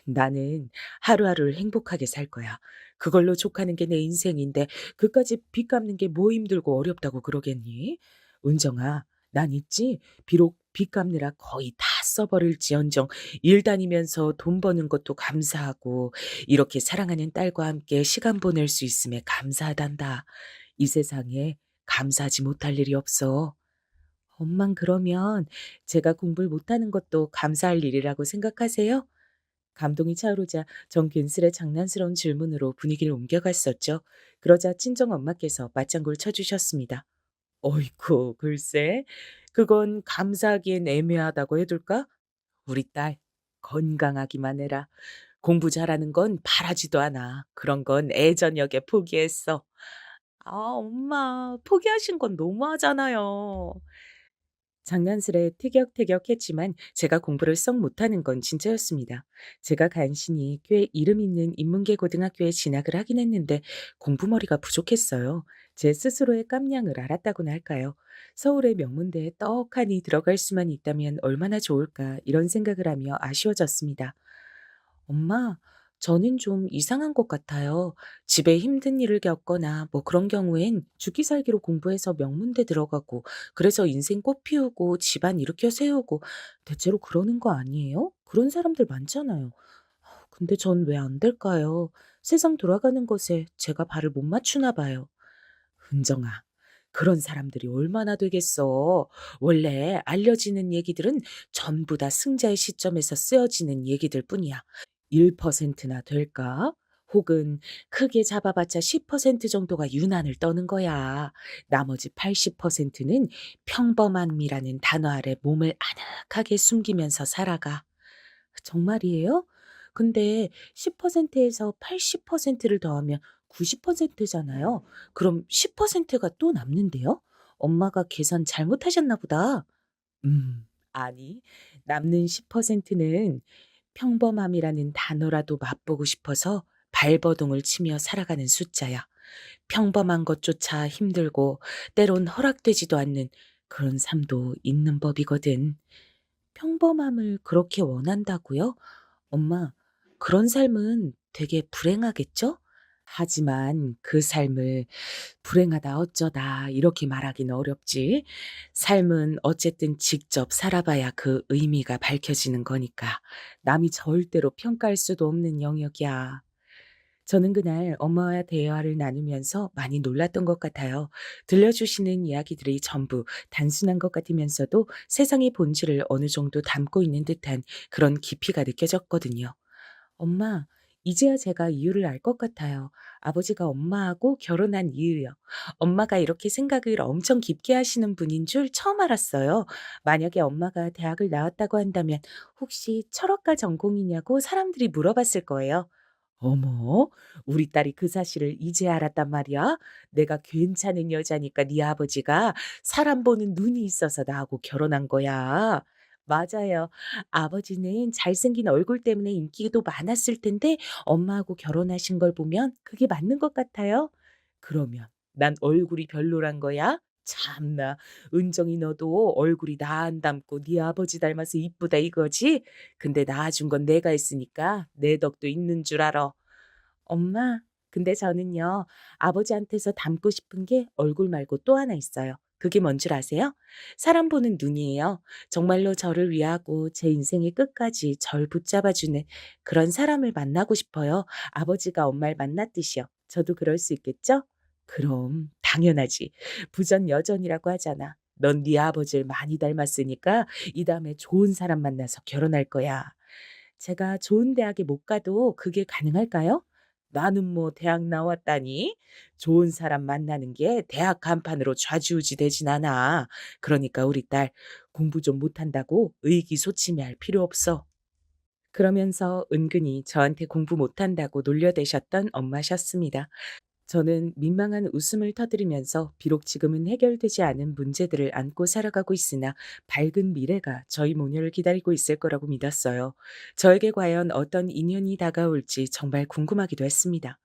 나는 하루하루를 행복하게 살 거야. 그걸로 족하는 게 내 인생인데 그까지 빚 갚는 게 뭐 힘들고 어렵다고 그러겠니? 은정아, 난 있지. 비록 빚 갚느라 거의 다 써버릴지언정 일 다니면서 돈 버는 것도 감사하고 이렇게 사랑하는 딸과 함께 시간 보낼 수 있음에 감사하단다. 이 세상에 감사하지 못할 일이 없어. 엄만 그러면 제가 공부를 못하는 것도 감사할 일이라고 생각하세요? 감동이 차오르자 전 괜스레 장난스러운 질문으로 분위기를 옮겨갔었죠. 그러자 친정 엄마께서 맞장구를 쳐주셨습니다. 어이쿠, 글쎄, 그건 감사하기엔 애매하다고 해둘까? 우리 딸, 건강하기만 해라. 공부 잘하는 건 바라지도 않아. 그런 건 애저녁에 포기했어. 아, 엄마, 포기하신 건 너무하잖아요. 장난스레 티격태격했지만 제가 공부를 썩 못하는 건 진짜였습니다. 제가 간신히 꽤 이름 있는 인문계 고등학교에 진학을 하긴 했는데 공부머리가 부족했어요. 제 스스로의 깜냥을 알았다고나 할까요? 서울의 명문대에 떡하니 들어갈 수만 있다면 얼마나 좋을까 이런 생각을 하며 아쉬워졌습니다. 엄마, 저는 좀 이상한 것 같아요. 집에 힘든 일을 겪거나 뭐 그런 경우엔 죽기 살기로 공부해서 명문대 들어가고, 그래서 인생 꽃 피우고 집안 일으켜 세우고, 대체로 그러는 거 아니에요? 그런 사람들 많잖아요. 근데 전 왜 안 될까요? 세상 돌아가는 것에 제가 발을 못 맞추나 봐요. 은정아, 그런 사람들이 얼마나 되겠어. 원래 알려지는 얘기들은 전부 다 승자의 시점에서 쓰여지는 얘기들 뿐이야. 1%나 될까? 혹은 크게 잡아봤자 10% 정도가 유난을 떠는 거야. 나머지 80%는 평범함이라는 단어 아래 몸을 아늑하게 숨기면서 살아가. 정말이에요? 근데 10%에서 80%를 더하면 90%잖아요. 그럼 10%가 또 남는데요? 엄마가 계산 잘못하셨나 보다. 아니, 남는 10%는 평범함이라는 단어라도 맛보고 싶어서 발버둥을 치며 살아가는 숫자야. 평범한 것조차 힘들고 때론 허락되지도 않는 그런 삶도 있는 법이거든. 평범함을 그렇게 원한다고요? 엄마, 그런 삶은 되게 불행하겠죠? 하지만 그 삶을 불행하다 어쩌다 이렇게 말하기는 어렵지. 삶은 어쨌든 직접 살아봐야 그 의미가 밝혀지는 거니까 남이 절대로 평가할 수도 없는 영역이야. 저는 그날 엄마와 대화를 나누면서 많이 놀랐던 것 같아요. 들려주시는 이야기들이 전부 단순한 것 같으면서도 세상의 본질을 어느 정도 담고 있는 듯한 그런 깊이가 느껴졌거든요. 엄마, 이제야 제가 이유를 알 것 같아요. 아버지가 엄마하고 결혼한 이유요. 엄마가 이렇게 생각을 엄청 깊게 하시는 분인 줄 처음 알았어요. 만약에 엄마가 대학을 나왔다고 한다면 혹시 철학과 전공이냐고 사람들이 물어봤을 거예요. 어머, 우리 딸이 그 사실을 이제 알았단 말이야? 내가 괜찮은 여자니까 네 아버지가 사람 보는 눈이 있어서 나하고 결혼한 거야. 맞아요. 아버지는 잘생긴 얼굴 때문에 인기도 많았을 텐데 엄마하고 결혼하신 걸 보면 그게 맞는 것 같아요. 그러면 난 얼굴이 별로란 거야? 참나, 은정이 너도 얼굴이 나 안 닮고 네 아버지 닮아서 이쁘다 이거지? 근데 낳아준 건 내가 했으니까 내 덕도 있는 줄 알아. 엄마, 근데 저는요, 아버지한테서 닮고 싶은 게 얼굴 말고 또 하나 있어요. 그게 뭔 줄 아세요? 사람 보는 눈이에요. 정말로 저를 위하고 제 인생의 끝까지 절 붙잡아주는 그런 사람을 만나고 싶어요. 아버지가 엄마를 만났듯이요. 저도 그럴 수 있겠죠? 그럼 당연하지. 부전여전이라고 하잖아. 넌 네 아버지를 많이 닮았으니까 이 다음에 좋은 사람 만나서 결혼할 거야. 제가 좋은 대학에 못 가도 그게 가능할까요? 나는 뭐 대학 나왔다니? 좋은 사람 만나는 게 대학 간판으로 좌지우지 되진 않아. 그러니까 우리 딸 공부 좀 못한다고 의기소침해할 필요 없어. 그러면서 은근히 저한테 공부 못한다고 놀려대셨던 엄마셨습니다. 저는 민망한 웃음을 터뜨리면서 비록 지금은 해결되지 않은 문제들을 안고 살아가고 있으나 밝은 미래가 저희 모녀를 기다리고 있을 거라고 믿었어요. 저에게 과연 어떤 인연이 다가올지 정말 궁금하기도 했습니다.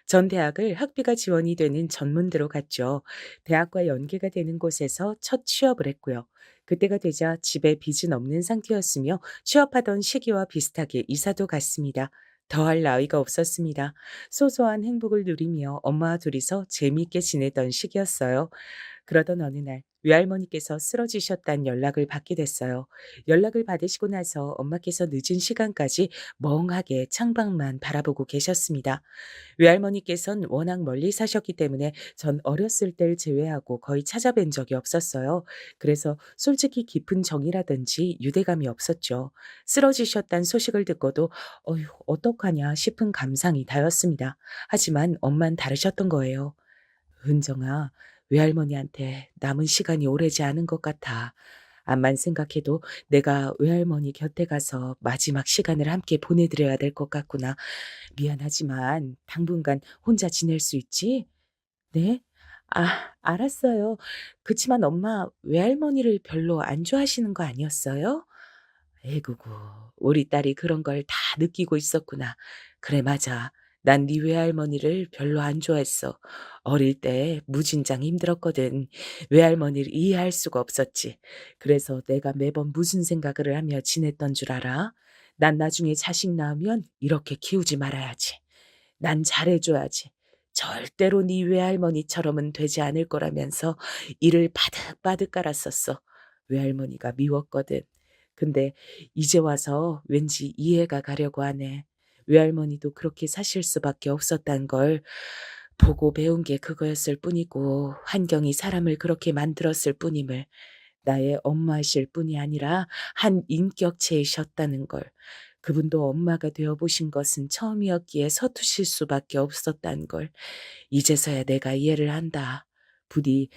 전 대학을 학비가 지원이 되는 전문대로 갔죠. 대학과 연계가 되는 곳에서 첫 취업을 했고요. 그때가 되자 집에 빚은 없는 상태였으며 취업하던 시기와 비슷하게 이사도 갔습니다. 더할 나위가 없었습니다. 소소한 행복을 누리며 엄마와 둘이서 재미있게 지내던 시기였어요. 그러던 어느 날 외할머니께서 쓰러지셨다는 연락을 받게 됐어요. 연락을 받으시고 나서 엄마께서 늦은 시간까지 멍하게 창밖만 바라보고 계셨습니다. 외할머니께선 워낙 멀리 사셨기 때문에 전 어렸을 때를 제외하고 거의 찾아뵌 적이 없었어요. 그래서 솔직히 깊은 정이라든지 유대감이 없었죠. 쓰러지셨다는 소식을 듣고도 어휴, 어떡하냐 싶은 감상이 다였습니다. 하지만 엄만 다르셨던 거예요. 은정아, 외할머니한테 남은 시간이 오래지 않은 것 같아. 암만 생각해도 내가 외할머니 곁에 가서 마지막 시간을 함께 보내드려야 될 것 같구나. 미안하지만 당분간 혼자 지낼 수 있지? 네? 알았어요. 그치만 엄마 외할머니를 별로 안 좋아하시는 거 아니었어요? 에구구, 우리 딸이 그런 걸 다 느끼고 있었구나. 그래, 맞아. 난 네 외할머니를 별로 안 좋아했어. 어릴 때 무진장 힘들었거든. 외할머니를 이해할 수가 없었지. 그래서 내가 매번 무슨 생각을 하며 지냈던 줄 알아? 난 나중에 자식 낳으면 이렇게 키우지 말아야지. 난 잘해줘야지. 절대로 네 외할머니처럼은 되지 않을 거라면서 이를 바득바득 깔았었어. 외할머니가 미웠거든. 근데 이제 와서 왠지 이해가 가려고 하네. 외할머니도 그렇게 사실 수밖에 없었단 걸 보고 배운 게 그거였을 뿐이고 환경이 사람을 그렇게 만들었을 뿐임을 나의 엄마이실 뿐이 아니라 한 인격체이셨다는 걸 그분도 엄마가 되어 보신 것은 처음이었기에 서투실 수밖에 없었단 걸 이제서야 내가 이해를 한다. 부디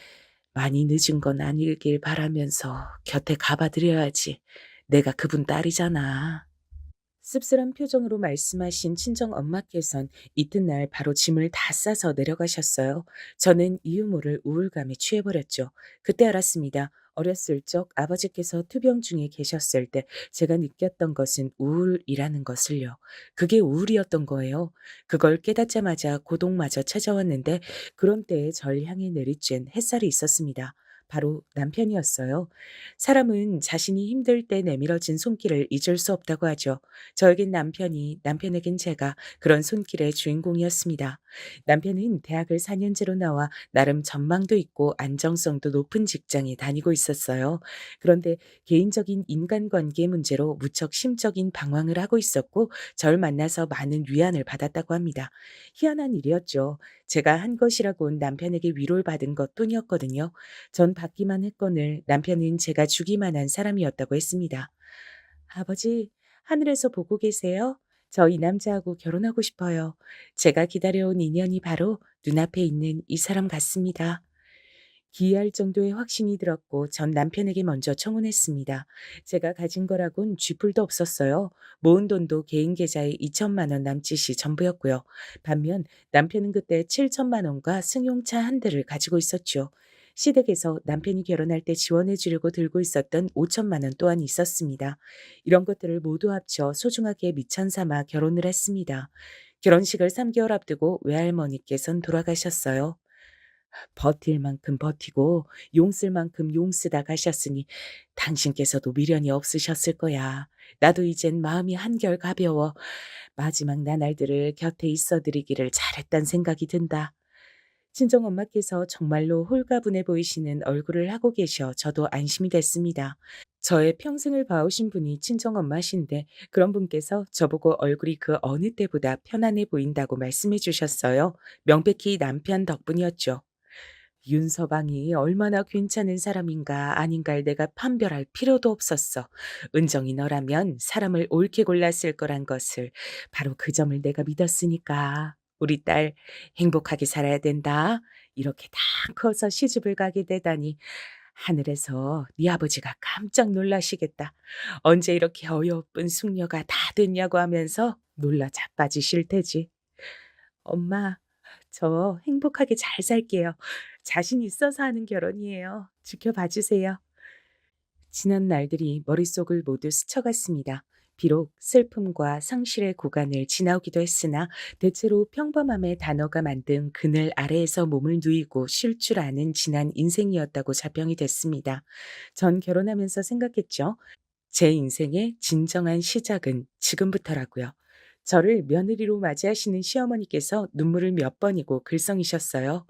많이 늦은 건 아니길 바라면서 곁에 가봐 드려야지. 내가 그분 딸이잖아. 씁쓸한 표정으로 말씀하신 친정 엄마께선 이튿날 바로 짐을 다 싸서 내려가셨어요. 저는 이유 모를 우울감에 취해버렸죠. 그때 알았습니다. 어렸을 적 아버지께서 투병 중에 계셨을 때 제가 느꼈던 것은 우울이라는 것을요. 그게 우울이었던 거예요. 그걸 깨닫자마자 고독마저 찾아왔는데 그런 때에 절 향해 내리쬐는 햇살이 있었습니다. 바로 남편이었어요. 사람은 자신이 힘들 때 내밀어진 손길을 잊을 수 없다고 하죠. 저에겐 남편이, 남편에겐 제가 그런 손길의 주인공이었습니다. 남편은 대학을 4년제로 나와 나름 전망도 있고 안정성도 높은 직장에 다니고 있었어요. 그런데 개인적인 인간관계 문제로 무척 심적인 방황을 하고 있었고 절 만나서 많은 위안을 받았다고 합니다. 희한한 일이었죠. 제가 한 것이라곤 남편에게 위로를 받은 것뿐이었거든요. 전 받기만 했거늘 남편은 제가 주기만 한 사람이었다고 했습니다. 아버지, 하늘에서 보고 계세요? 저 이 남자하고 결혼하고 싶어요. 제가 기다려온 인연이 바로 눈앞에 있는 이 사람 같습니다. 기이할 정도의 확신이 들었고 전 남편에게 먼저 청혼했습니다. 제가 가진 거라곤 쥐뿔도 없었어요. 모은 돈도 개인 계좌에 2천만 원 남짓이 전부였고요. 반면 남편은 그때 7천만 원과 승용차 한 대를 가지고 있었죠. 시댁에서 남편이 결혼할 때 지원해 주려고 들고 있었던 5천만 원 또한 있었습니다. 이런 것들을 모두 합쳐 소중하게 미천 삼아 결혼을 했습니다. 결혼식을 3개월 앞두고 외할머니께선 돌아가셨어요. 버틸 만큼 버티고 용 쓸 만큼 용 쓰다 가셨으니 당신께서도 미련이 없으셨을 거야. 나도 이젠 마음이 한결 가벼워 마지막 나날들을 곁에 있어 드리기를 잘했단 생각이 든다. 친정엄마께서 정말로 홀가분해 보이시는 얼굴을 하고 계셔 저도 안심이 됐습니다. 저의 평생을 봐오신 분이 친정엄마신데 그런 분께서 저보고 얼굴이 그 어느 때보다 편안해 보인다고 말씀해 주셨어요. 명백히 남편 덕분이었죠. 윤서방이 얼마나 괜찮은 사람인가 아닌가를 내가 판별할 필요도 없었어. 은정이 너라면 사람을 옳게 골랐을 거란 것을 바로 그 점을 내가 믿었으니까. 우리 딸 행복하게 살아야 된다. 이렇게 다 커서 시집을 가게 되다니 하늘에서 네 아버지가 깜짝 놀라시겠다. 언제 이렇게 어여쁜 숙녀가 다 됐냐고 하면서 놀라 자빠지실 테지. 엄마, 저 행복하게 잘 살게요. 자신 있어서 하는 결혼이에요. 지켜봐 주세요. 지난 날들이 머릿속을 모두 스쳐갔습니다. 비록 슬픔과 상실의 구간을 지나오기도 했으나 대체로 평범함의 단어가 만든 그늘 아래에서 몸을 누이고 쉴 줄 아는 지난 인생이었다고 자평이 됐습니다. 전 결혼하면서 생각했죠. 제 인생의 진정한 시작은 지금부터라고요. 저를 며느리로 맞이하시는 시어머니께서 눈물을 몇 번이고 글썽이셨어요.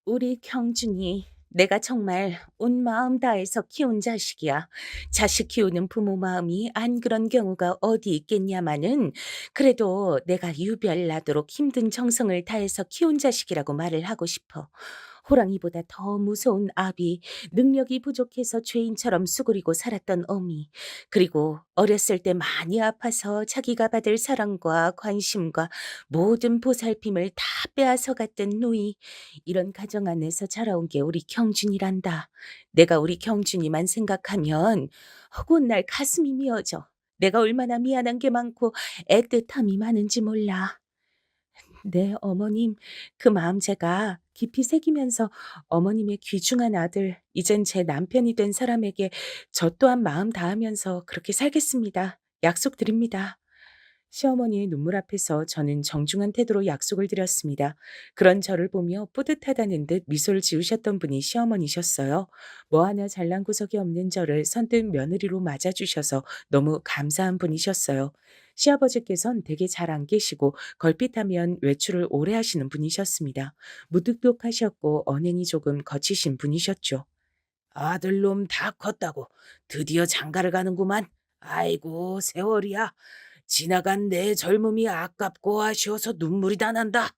우리 경준이 내가 정말 온 마음 다해서 키운 자식이야. 자식 키우는 부모 마음이 안 그런 경우가 어디 있겠냐마는 그래도 내가 유별나도록 힘든 정성을 다해서 키운 자식이라고 말을 하고 싶어. 호랑이보다 더 무서운 아비, 능력이 부족해서 죄인처럼 수그리고 살았던 어미, 그리고 어렸을 때 많이 아파서 자기가 받을 사랑과 관심과 모든 보살핌을 다 빼앗아 갔던 누이, 이런 가정 안에서 자라온 게 우리 경준이란다. 내가 우리 경준이만 생각하면 어긋날 가슴이 미어져. 내가 얼마나 미안한 게 많고 애틋함이 많은지 몰라. 네, 어머님. 그 마음 제가 깊이 새기면서 어머님의 귀중한 아들, 이젠 제 남편이 된 사람에게 저 또한 마음 다하면서 그렇게 살겠습니다. 약속드립니다. 시어머니의 눈물 앞에서 저는 정중한 태도로 약속을 드렸습니다. 그런 저를 보며 뿌듯하다는 듯 미소를 지으셨던 분이 시어머니셨어요. 뭐 하나 잘난 구석이 없는 저를 선뜻 며느리로 맞아주셔서 너무 감사한 분이셨어요. 시아버지께선 되게 잘 안 계시고 걸핏하면 외출을 오래 하시는 분이셨습니다. 무뚝뚝하셨고 언행이 조금 거치신 분이셨죠. 아들놈 다 컸다고 드디어 장가를 가는구만. 아이고 세월이야. 지나간 내 젊음이 아깝고 아쉬워서 눈물이 다 난다.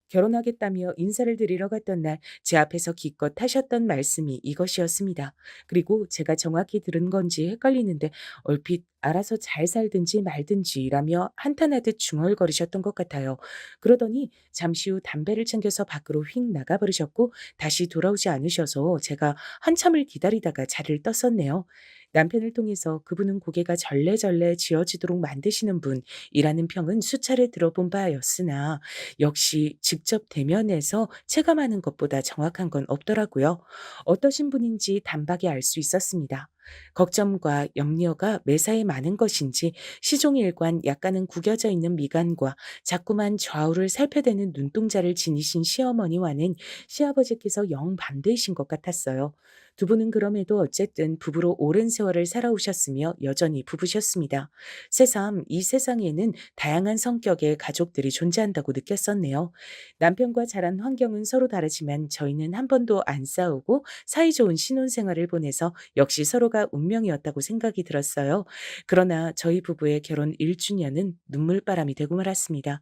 결혼하겠다며 인사를 드리러 갔던 날 제 앞에서 기껏 하셨던 말씀이 이것이었습니다. 그리고 제가 정확히 들은 건지 헷갈리는데 얼핏 알아서 잘 살든지 말든지라며 한탄하듯 중얼거리셨던 것 같아요. 그러더니 잠시 후 담배를 챙겨서 밖으로 휙 나가버리셨고 다시 돌아오지 않으셔서 제가 한참을 기다리다가 자리를 떴었네요. 남편을 통해서 그분은 고개가 절레절레 지어지도록 만드시는 분이라는 평은 수차례 들어본 바였으나 역시 직접 대면해서 체감하는 것보다 정확한 건 없더라고요. 어떠신 분인지 단박에 알 수 있었습니다. 걱정과 염려가 매사에 많은 것인지 시종일관 약간은 구겨져 있는 미간과 자꾸만 좌우를 살펴대는 눈동자를 지니신 시어머니와는 시아버지께서 영 반대이신 것 같았어요. 두 분은 그럼에도 어쨌든 부부로 오랜 세월을 살아오셨으며 여전히 부부셨습니다. 새삼 이 세상에는 다양한 성격의 가족들이 존재한다고 느꼈었네요. 남편과 자란 환경은 서로 다르지만 저희는 한 번도 안 싸우고 사이좋은 신혼생활을 보내서 역시 서로가 운명이었다고 생각이 들었어요. 그러나 저희 부부의 결혼 1주년은 눈물바람이 되고 말았습니다.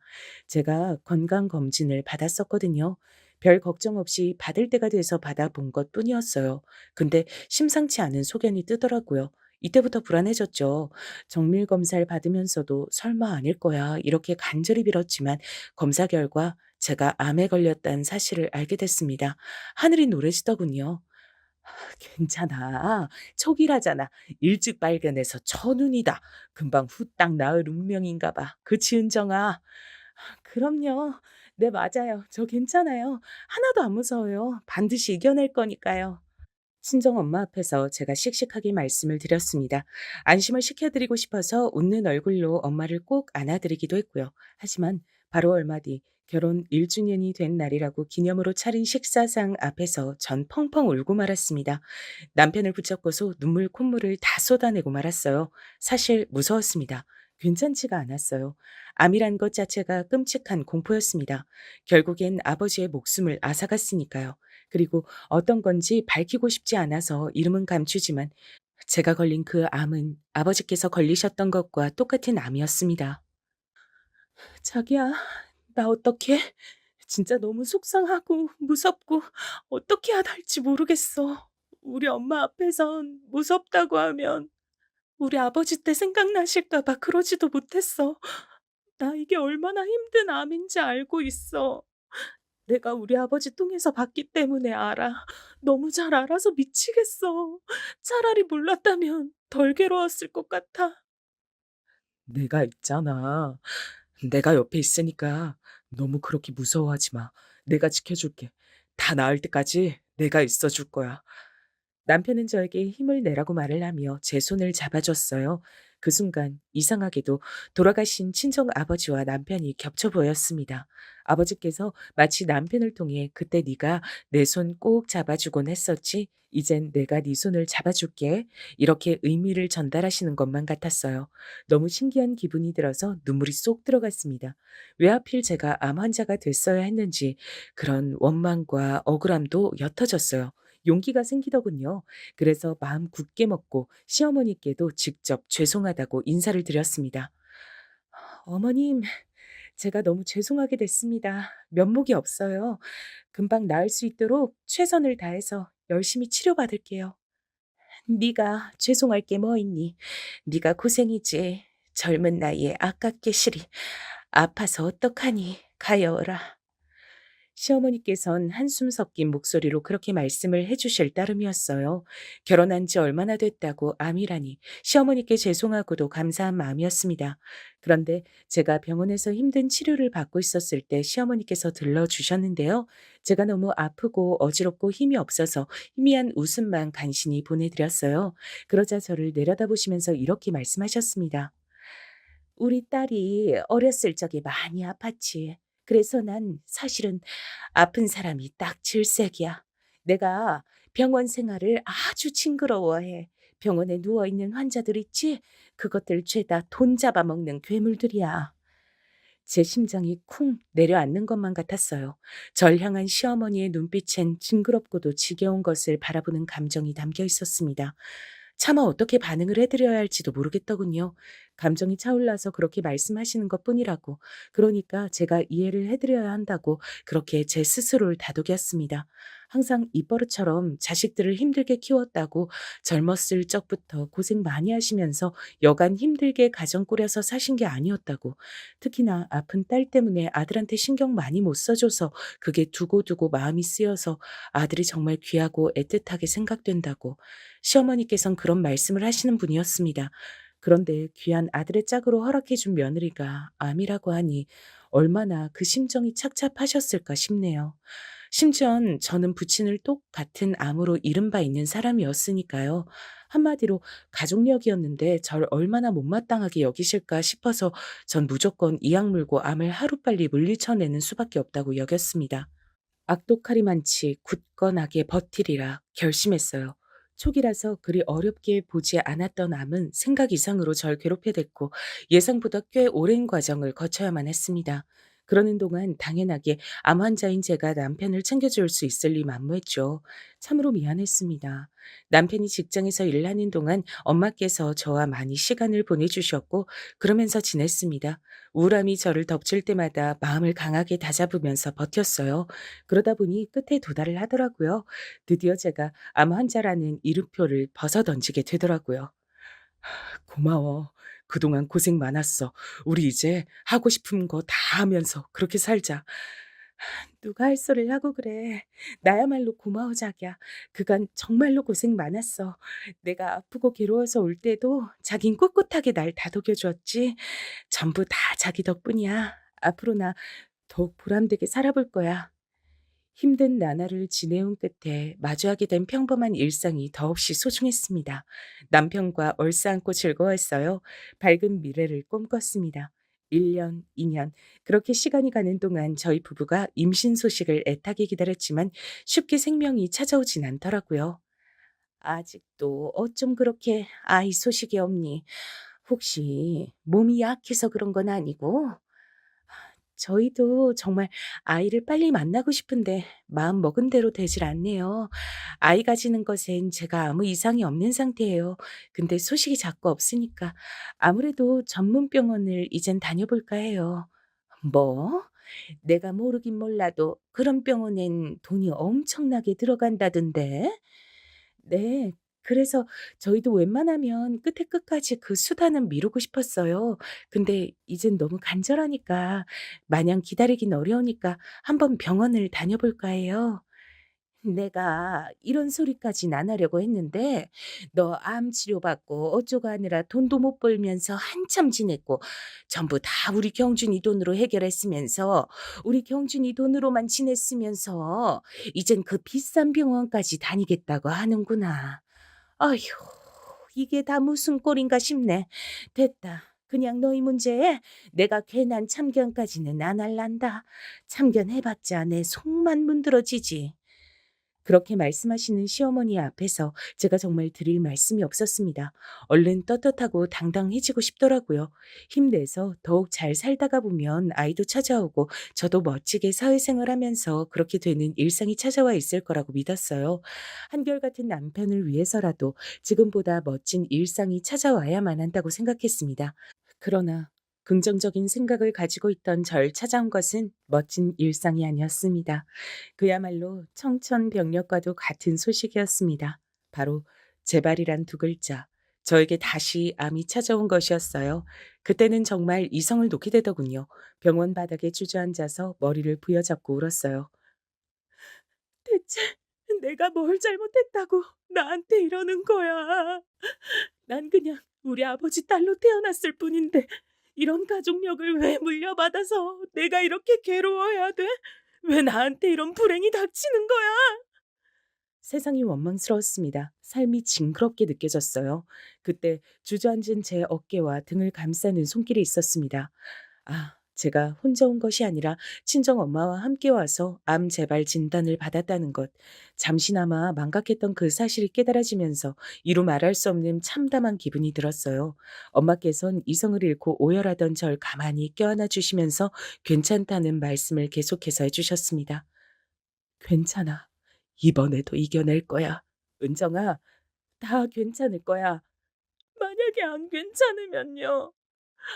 제가 건강검진을 받았었거든요. 별 걱정 없이 받을 때가 돼서 받아본 것 뿐이었어요. 근데 심상치 않은 소견이 뜨더라고요. 이때부터 불안해졌죠. 정밀 검사를 받으면서도 설마 아닐 거야 이렇게 간절히 빌었지만 검사 결과 제가 암에 걸렸다는 사실을 알게 됐습니다. 하늘이 노래지더군요. 괜찮아. 촉이라잖아. 일찍 발견해서 천운이다. 금방 후딱 나을 운명인가 봐. 그치, 은정아? 그럼요. 네, 맞아요. 저 괜찮아요. 하나도 안 무서워요. 반드시 이겨낼 거니까요. 친정 엄마 앞에서 제가 씩씩하게 말씀을 드렸습니다. 안심을 시켜드리고 싶어서 웃는 얼굴로 엄마를 꼭 안아드리기도 했고요. 하지만 바로 얼마 뒤 결혼 1주년이 된 날이라고 기념으로 차린 식사상 앞에서 전 펑펑 울고 말았습니다. 남편을 붙잡고서 눈물 콧물을 다 쏟아내고 말았어요. 사실 무서웠습니다. 괜찮지가 않았어요. 암이란 것 자체가 끔찍한 공포였습니다. 결국엔 아버지의 목숨을 앗아갔으니까요. 그리고 어떤 건지 밝히고 싶지 않아서 이름은 감추지만 제가 걸린 그 암은 아버지께서 걸리셨던 것과 똑같은 암이었습니다. 자기야, 나 어떡해? 진짜 너무 속상하고 무섭고 어떻게 해야 할지 모르겠어. 우리 엄마 앞에선 무섭다고 하면 우리 아버지 때 생각나실까 봐 그러지도 못했어. 나 이게 얼마나 힘든 암인지 알고 있어. 내가 우리 아버지 통해서 봤기 때문에 알아. 너무 잘 알아서 미치겠어. 차라리 몰랐다면 덜 괴로웠을 것 같아. 내가 있잖아. 내가 옆에 있으니까 너무 그렇게 무서워하지 마. 내가 지켜줄게. 다 나을 때까지 내가 있어 줄 거야. 남편은 저에게 힘을 내라고 말을 하며 제 손을 잡아줬어요. 그 순간 이상하게도 돌아가신 친정 아버지와 남편이 겹쳐 보였습니다. 아버지께서 마치 남편을 통해 그때 네가 내 손 꼭 잡아주곤 했었지. 이젠 내가 네 손을 잡아줄게. 이렇게 의미를 전달하시는 것만 같았어요. 너무 신기한 기분이 들어서 눈물이 쏙 들어갔습니다. 왜 하필 제가 암 환자가 됐어야 했는지 그런 원망과 억울함도 옅어졌어요. 용기가 생기더군요. 그래서 마음 굳게 먹고 시어머니께도 직접 죄송하다고 인사를 드렸습니다. 어머님, 제가 너무 죄송하게 됐습니다. 면목이 없어요. 금방 나을 수 있도록 최선을 다해서 열심히 치료받을게요. 네가 죄송할 게 뭐 있니? 네가 고생이지. 젊은 나이에 아깝게 시리. 아파서 어떡하니? 가여워라. 시어머니께선 한숨 섞인 목소리로 그렇게 말씀을 해주실 따름이었어요. 결혼한 지 얼마나 됐다고 암이라니 시어머니께 죄송하고도 감사한 마음이었습니다. 그런데 제가 병원에서 힘든 치료를 받고 있었을 때 시어머니께서 들러주셨는데요. 제가 너무 아프고 어지럽고 힘이 없어서 희미한 웃음만 간신히 보내드렸어요. 그러자 저를 내려다보시면서 이렇게 말씀하셨습니다. 우리 딸이 어렸을 적에 많이 아팠지. 그래서 난 사실은 아픈 사람이 딱 질색이야. 내가 병원 생활을 아주 징그러워해. 병원에 누워있는 환자들 있지? 그것들 죄다 돈 잡아먹는 괴물들이야. 제 심장이 쿵 내려앉는 것만 같았어요. 절 향한 시어머니의 눈빛엔 징그럽고도 지겨운 것을 바라보는 감정이 담겨 있었습니다. 차마 어떻게 반응을 해드려야 할지도 모르겠더군요. 감정이 차올라서 그렇게 말씀하시는 것뿐이라고. 그러니까 제가 이해를 해드려야 한다고 그렇게 제 스스로를 다독였습니다. 항상 입버릇처럼 자식들을 힘들게 키웠다고 젊었을 적부터 고생 많이 하시면서 여간 힘들게 가정 꾸려서 사신 게 아니었다고. 특히나 아픈 딸 때문에 아들한테 신경 많이 못 써줘서 그게 두고두고 마음이 쓰여서 아들이 정말 귀하고 애틋하게 생각된다고. 시어머니께선 그런 말씀을 하시는 분이었습니다. 그런데 귀한 아들의 짝으로 허락해준 며느리가 암이라고 하니 얼마나 그 심정이 착잡하셨을까 싶네요. 심지어는 저는 부친을 똑같은 암으로 잃은 바 있는 사람이었으니까요. 한마디로 가족력이었는데 절 얼마나 못마땅하게 여기실까 싶어서 전 무조건 이악 물고 암을 하루빨리 물리쳐내는 수밖에 없다고 여겼습니다. 악독하리 많지 굳건하게 버티리라 결심했어요. 초기라서 그리 어렵게 보지 않았던 암은 생각 이상으로 절 괴롭혀댔고 예상보다 꽤 오랜 과정을 거쳐야만 했습니다. 그러는 동안 당연하게 암 환자인 제가 남편을 챙겨줄 수 있을 리 만무했죠. 참으로 미안했습니다. 남편이 직장에서 일하는 동안 엄마께서 저와 많이 시간을 보내주셨고 그러면서 지냈습니다. 우울함이 저를 덮칠 때마다 마음을 강하게 다잡으면서 버텼어요. 그러다 보니 끝에 도달을 하더라고요. 드디어 제가 암 환자라는 이름표를 벗어던지게 되더라고요. 고마워. 그동안 고생 많았어. 우리 이제 하고 싶은 거 다 하면서 그렇게 살자. 누가 할 소리를 하고 그래. 나야말로 고마워 자기야. 그간 정말로 고생 많았어. 내가 아프고 괴로워서 올 때도 자긴 꿋꿋하게 날 다독여 주었지. 전부 다 자기 덕분이야. 앞으로 나 더욱 보람되게 살아볼 거야. 힘든 나날을 지내온 끝에 마주하게 된 평범한 일상이 더없이 소중했습니다. 남편과 얼싸안고 즐거웠어요. 밝은 미래를 꿈꿨습니다. 1년, 2년, 그렇게 시간이 가는 동안 저희 부부가 임신 소식을 애타게 기다렸지만 쉽게 생명이 찾아오진 않더라고요. 아직도 어쩜 그렇게 아이 소식이 없니? 혹시 몸이 약해서 그런 건 아니고? 저희도 정말 아이를 빨리 만나고 싶은데 마음 먹은 대로 되질 않네요. 아이 가지는 것엔 제가 아무 이상이 없는 상태예요. 근데 소식이 자꾸 없으니까 아무래도 전문 병원을 이젠 다녀볼까 해요. 뭐? 내가 모르긴 몰라도 그런 병원엔 돈이 엄청나게 들어간다던데? 네. 그래서 저희도 웬만하면 끝에 끝까지 그 수단은 미루고 싶었어요. 근데 이젠 너무 간절하니까 마냥 기다리긴 어려우니까 한번 병원을 다녀볼까 해요. 내가 이런 소리까진 안 하려고 했는데 너 암 치료받고 어쩌고 하느라 돈도 못 벌면서 한참 지냈고 전부 다 우리 경준이 돈으로 해결했으면서 우리 경준이 돈으로만 지냈으면서 이젠 그 비싼 병원까지 다니겠다고 하는구나. 아휴, 이게 다 무슨 꼴인가 싶네. 됐다. 그냥 너희 문제에 내가 괜한 참견까지는 안 할란다. 참견해봤자 내 속만 문드러지지. 그렇게 말씀하시는 시어머니 앞에서 제가 정말 드릴 말씀이 없었습니다. 얼른 떳떳하고 당당해지고 싶더라고요. 힘내서 더욱 잘 살다가 보면 아이도 찾아오고 저도 멋지게 사회생활하면서 그렇게 되는 일상이 찾아와 있을 거라고 믿었어요. 한결같은 남편을 위해서라도 지금보다 멋진 일상이 찾아와야만 한다고 생각했습니다. 그러나 긍정적인 생각을 가지고 있던 절 찾아온 것은 멋진 일상이 아니었습니다. 그야말로 청천벽력과도 같은 소식이었습니다. 바로 재발이란 두 글자. 저에게 다시 암이 찾아온 것이었어요. 그때는 정말 이성을 놓게 되더군요. 병원 바닥에 주저앉아서 머리를 부여잡고 울었어요. 대체 내가 뭘 잘못했다고 나한테 이러는 거야. 난 그냥 우리 아버지 딸로 태어났을 뿐인데 이런 가족력을 왜 물려받아서 내가 이렇게 괴로워해야 돼? 왜 나한테 이런 불행이 닥치는 거야? 세상이 원망스러웠습니다. 삶이 징그럽게 느껴졌어요. 그때 주저앉은 제 어깨와 등을 감싸는 손길이 있었습니다. 아, 제가 혼자 온 것이 아니라 친정 엄마와 함께 와서 암 재발 진단을 받았다는 것. 잠시나마 망각했던 그 사실이 깨달아지면서 이루 말할 수 없는 참담한 기분이 들었어요. 엄마께선 이성을 잃고 오열하던 절 가만히 껴안아 주시면서 괜찮다는 말씀을 계속해서 해주셨습니다. 괜찮아. 이번에도 이겨낼 거야. 은정아, 다 괜찮을 거야. 만약에 안 괜찮으면요.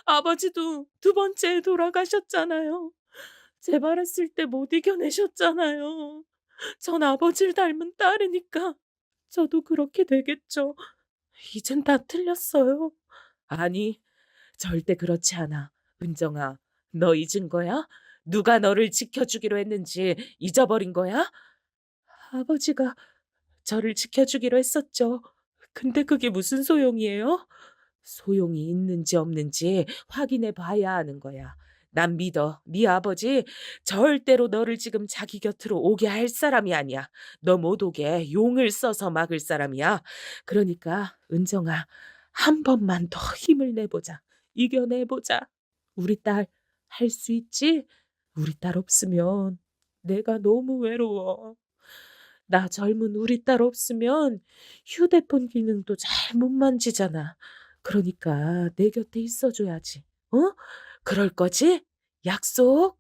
아버지도 두 번째 돌아가셨잖아요. 재발했을 때 못 이겨내셨잖아요. 전 아버지를 닮은 딸이니까 저도 그렇게 되겠죠. 이젠 다 틀렸어요. 아니, 절대 그렇지 않아. 은정아, 너 잊은 거야? 누가 너를 지켜주기로 했는지 잊어버린 거야? 아버지가 저를 지켜주기로 했었죠. 근데 그게 무슨 소용이에요? 소용이 있는지 없는지 확인해 봐야 하는 거야. 난 믿어. 네 아버지 절대로 너를 지금 자기 곁으로 오게 할 사람이 아니야. 너 못 오게 용을 써서 막을 사람이야. 그러니까 은정아, 한 번만 더 힘을 내보자. 이겨내보자. 우리 딸 할 수 있지? 우리 딸 없으면 내가 너무 외로워. 나 젊은 우리 딸 없으면 휴대폰 기능도 잘 못 만지잖아. 그러니까 내 곁에 있어줘야지. 어? 그럴 거지? 약속?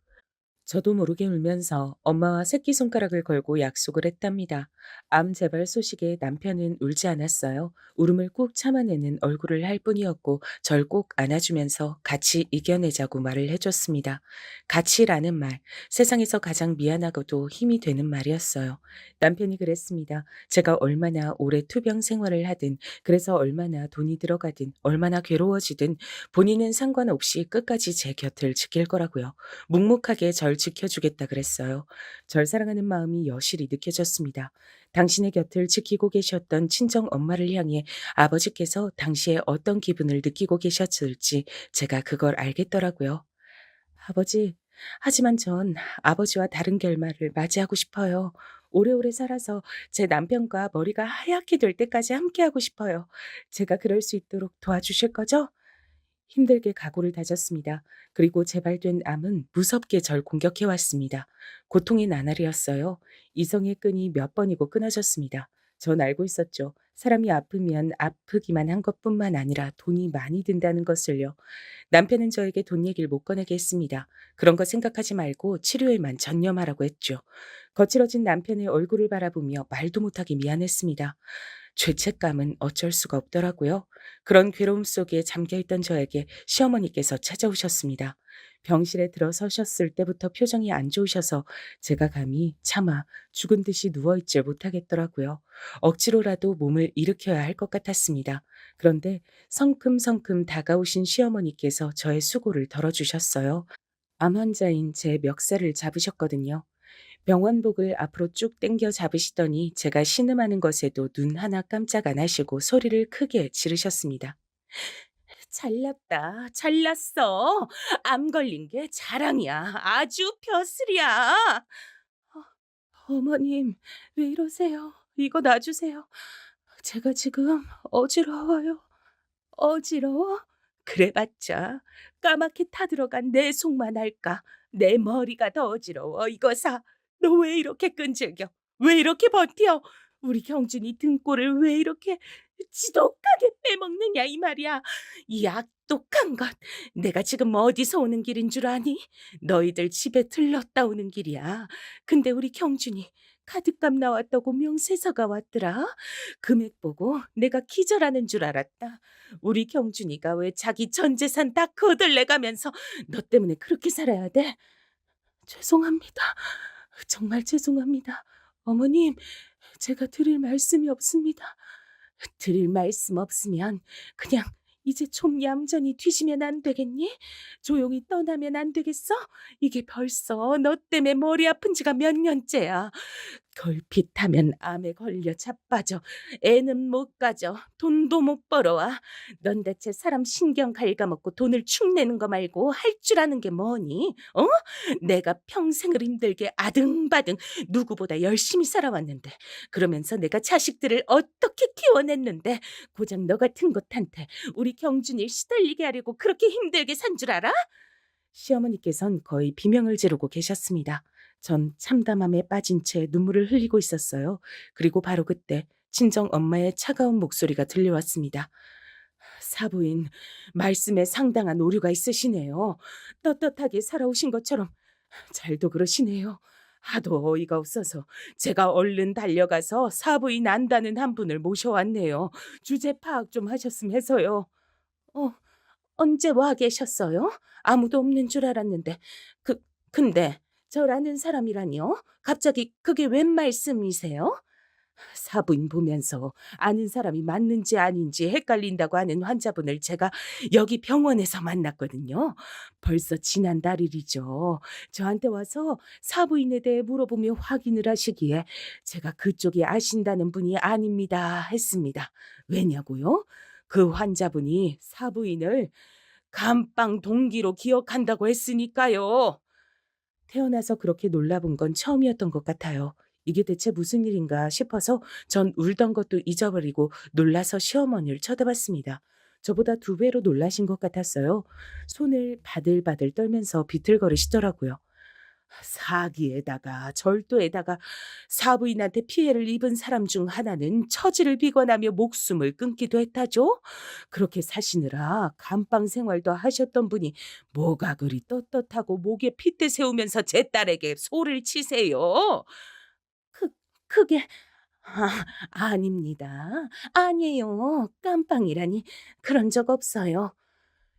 저도 모르게 울면서 엄마와 새끼손가락을 걸고 약속을 했답니다. 암 재발 소식에 남편은 울지 않았어요. 울음을 꾹 참아내는 얼굴을 할 뿐이었고 절 꼭 안아주면서 같이 이겨내자고 말을 해줬습니다. 같이라는 말, 세상에서 가장 미안하고도 힘이 되는 말이었어요. 남편이 그랬습니다. 제가 얼마나 오래 투병 생활을 하든, 그래서 얼마나 돈이 들어가든, 얼마나 괴로워지든 본인은 상관없이 끝까지 제 곁을 지킬 거라고요. 묵묵하게 절 지켜주겠다 그랬어요. 절 사랑하는 마음이 여실히 느껴졌습니다. 당신의 곁을 지키고 계셨던 친정 엄마를 향해 아버지께서 당시에 어떤 기분을 느끼고 계셨을지 제가 그걸 알겠더라고요. 아버지, 하지만 전 아버지와 다른 결말을 맞이하고 싶어요. 오래오래 살아서 제 남편과 머리가 하얗게 될 때까지 함께하고 싶어요. 제가 그럴 수 있도록 도와주실 거죠? 힘들게 각오를 다졌습니다. 그리고 재발된 암은 무섭게 절 공격해 왔습니다. 고통의 나날이었어요. 이성의 끈이 몇 번이고 끊어졌습니다. 전 알고 있었죠. 사람이 아프면 아프기만 한 것뿐만 아니라 돈이 많이 든다는 것을요. 남편은 저에게 돈 얘기를 못 꺼내게 했습니다. 그런 거 생각하지 말고 치료에만 전념하라고 했죠. 거칠어진 남편의 얼굴을 바라보며 말도 못하게 미안했습니다. 죄책감은 어쩔 수가 없더라고요. 그런 괴로움 속에 잠겨있던 저에게 시어머니께서 찾아오셨습니다. 병실에 들어서셨을 때부터 표정이 안 좋으셔서 제가 감히 차마 죽은 듯이 누워있질 못하겠더라고요. 억지로라도 몸을 일으켜야 할 것 같았습니다. 그런데 성큼성큼 다가오신 시어머니께서 저의 수고를 덜어주셨어요. 암 환자인 제 멱살을 잡으셨거든요. 병원복을 앞으로 쭉 당겨 잡으시더니 제가 신음하는 것에도 눈 하나 깜짝 안 하시고 소리를 크게 지르셨습니다. 잘났다. 잘났어. 암 걸린 게 자랑이야. 아주 벼슬이야. 어머님, 왜 이러세요? 이거 놔주세요. 제가 지금 어지러워요. 어지러워? 그래봤자 까맣게 타들어간 내 속만 알까. 내 머리가 더 어지러워. 이거 사. 너 왜 이렇게 끈질겨? 왜 이렇게 버텨? 우리 경준이 등골을 왜 이렇게 지독하게 빼먹느냐 이 말이야. 이 악독한 것. 내가 지금 어디서 오는 길인 줄 아니? 너희들 집에 들렀다 오는 길이야. 근데 우리 경준이 카드값 나왔다고 명세서가 왔더라. 금액 보고 내가 기절하는 줄 알았다. 우리 경준이가 왜 자기 전 재산 다 거들내가면서 너 때문에 그렇게 살아야 돼? 죄송합니다. 정말 죄송합니다. 어머님, 제가 드릴 말씀이 없습니다. 드릴 말씀 없으면 그냥 이제 좀 얌전히 뒤지면 안 되겠니? 조용히 떠나면 안 되겠어? 이게 벌써 너 때문에 머리 아픈 지가 몇 년째야. 걸핏하면 암에 걸려 자빠져. 애는 못 가져. 돈도 못 벌어와. 넌 대체 사람 신경 갉아먹고 돈을 축내는 거 말고 할 줄 아는 게 뭐니? 어? 내가 평생을 힘들게 아등바등 누구보다 열심히 살아왔는데 그러면서 내가 자식들을 어떻게 키워냈는데 고작 너 같은 것한테 우리 경준이 시달리게 하려고 그렇게 힘들게 산 줄 알아? 시어머니께선 거의 비명을 지르고 계셨습니다. 전 참담함에 빠진 채 눈물을 흘리고 있었어요. 그리고 바로 그때 친정 엄마의 차가운 목소리가 들려왔습니다. 사부인, 말씀에 상당한 오류가 있으시네요. 떳떳하게 살아오신 것처럼 잘도 그러시네요. 하도 어이가 없어서 제가 얼른 달려가서 사부인 안다는 한 분을 모셔왔네요. 주제 파악 좀 하셨으면 해서요. 어, 언제 와 계셨어요? 아무도 없는 줄 알았는데. 근데 저라는 사람이라니요? 갑자기 그게 웬 말씀이세요? 사부인 보면서 아는 사람이 맞는지 아닌지 헷갈린다고 하는 환자분을 제가 여기 병원에서 만났거든요. 벌써 지난달 일이죠. 저한테 와서 사부인에 대해 물어보며 확인을 하시기에 제가 그쪽이 아신다는 분이 아닙니다 했습니다. 왜냐고요? 그 환자분이 사부인을 감방 동기로 기억한다고 했으니까요. 태어나서 그렇게 놀라본 건 처음이었던 것 같아요. 이게 대체 무슨 일인가 싶어서 전 울던 것도 잊어버리고 놀라서 시어머니를 쳐다봤습니다. 저보다 2배로 놀라신 것 같았어요. 손을 바들바들 떨면서 비틀거리시더라고요. 사기에다가 절도에다가 사부인한테 피해를 입은 사람 중 하나는 처지를 비관하며 목숨을 끊기도 했다죠. 그렇게 사시느라 감방 생활도 하셨던 분이 뭐가 그리 떳떳하고 목에 핏대 세우면서 제 딸에게 소를 치세요. 그 그게 아닙니다. 아니에요. 깜빵이라니 그런 적 없어요.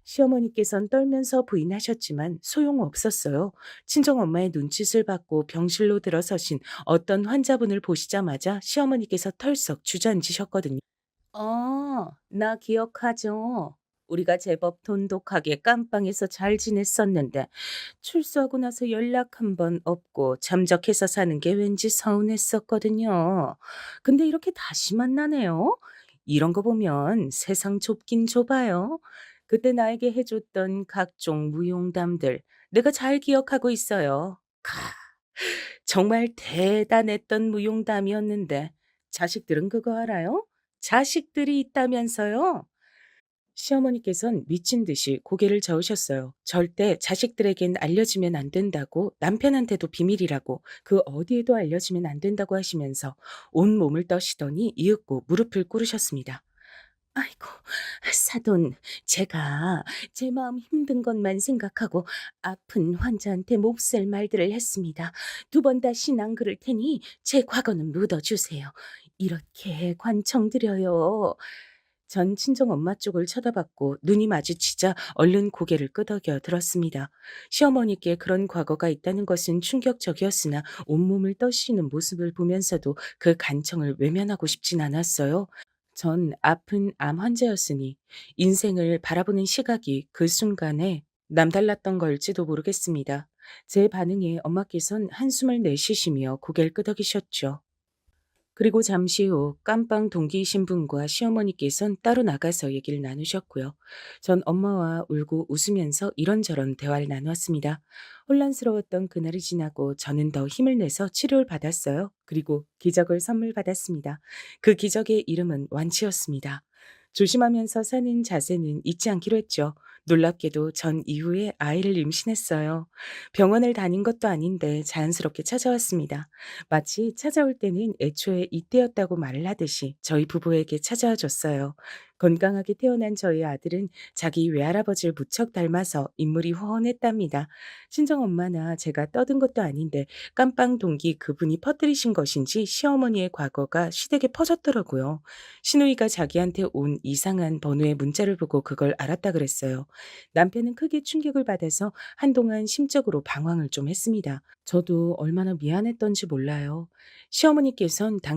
시어머니께선 떨면서 부인하셨지만 소용없었어요. 친정엄마의 눈짓을 받고 병실로 들어서신 어떤 환자분을 보시자마자 시어머니께서 털썩 주저앉으셨거든요. 나 기억하죠. 우리가 제법 돈독하게 깜빵에서 잘 지냈었는데 출소하고 나서 연락 한 번 없고 잠적해서 사는 게 왠지 서운했었거든요. 근데 이렇게 다시 만나네요. 이런 거 보면 세상 좁긴 좁아요. 그때 나에게 해줬던 각종 무용담들 내가 잘 기억하고 있어요. 정말 대단했던 무용담이었는데 자식들은 그거 알아요? 자식들이 있다면서요? 시어머니께선 미친 듯이 고개를 저으셨어요. 절대 자식들에겐 알려지면 안 된다고, 남편한테도 비밀이라고, 그 어디에도 알려지면 안 된다고 하시면서 온몸을 떠시더니 이윽고 무릎을 꿇으셨습니다. 아이고, 사돈, 제가 제 마음 힘든 것만 생각하고 아픈 환자한테 몹쓸 말들을 했습니다. 2번 다신 안 그럴 테니 제 과거는 묻어주세요. 이렇게 관청드려요. 전 친정엄마 쪽을 쳐다봤고 눈이 마주치자 얼른 고개를 끄덕여 들었습니다. 시어머니께 그런 과거가 있다는 것은 충격적이었으나 온몸을 떠시는 모습을 보면서도 그 간청을 외면하고 싶진 않았어요. 전 아픈 암 환자였으니 인생을 바라보는 시각이 그 순간에 남달랐던 걸지도 모르겠습니다. 제 반응에 엄마께선 한숨을 내쉬시며 고개를 끄덕이셨죠. 그리고 잠시 후 깜빵 동기이신 분과 시어머니께선 따로 나가서 얘기를 나누셨고요. 전 엄마와 울고 웃으면서 이런저런 대화를 나누었습니다. 혼란스러웠던 그날이 지나고 저는 더 힘을 내서 치료를 받았어요. 그리고 기적을 선물 받았습니다. 그 기적의 이름은 완치였습니다. 조심하면서 사는 자세는 잊지 않기로 했죠. 놀랍게도 전 이후에 아이를 임신했어요. 병원을 다닌 것도 아닌데 자연스럽게 찾아왔습니다. 마치 찾아올 때는 애초에 이때였다고 말을 하듯이 저희 부부에게 찾아와 줬어요. 건강하게 태어난 저희 아들은 자기 외할아버지를 무척 닮아서 인물이 훤했답니다. 친정엄마나 제가 떠든 것도 아닌데 깜빵 동기 그분이 퍼뜨리신 것인지 시어머니의 과거가 시댁에 퍼졌더라고요. 시누이가 자기한테 온 이상한 번호의 문자를 보고 그걸 알았다 그랬어요. 남편은 크게 충격을 받아서 한동안 심적으로 방황을 좀 했습니다. 저도 얼마나 미안했던지 몰라요. 시어머니께선 당신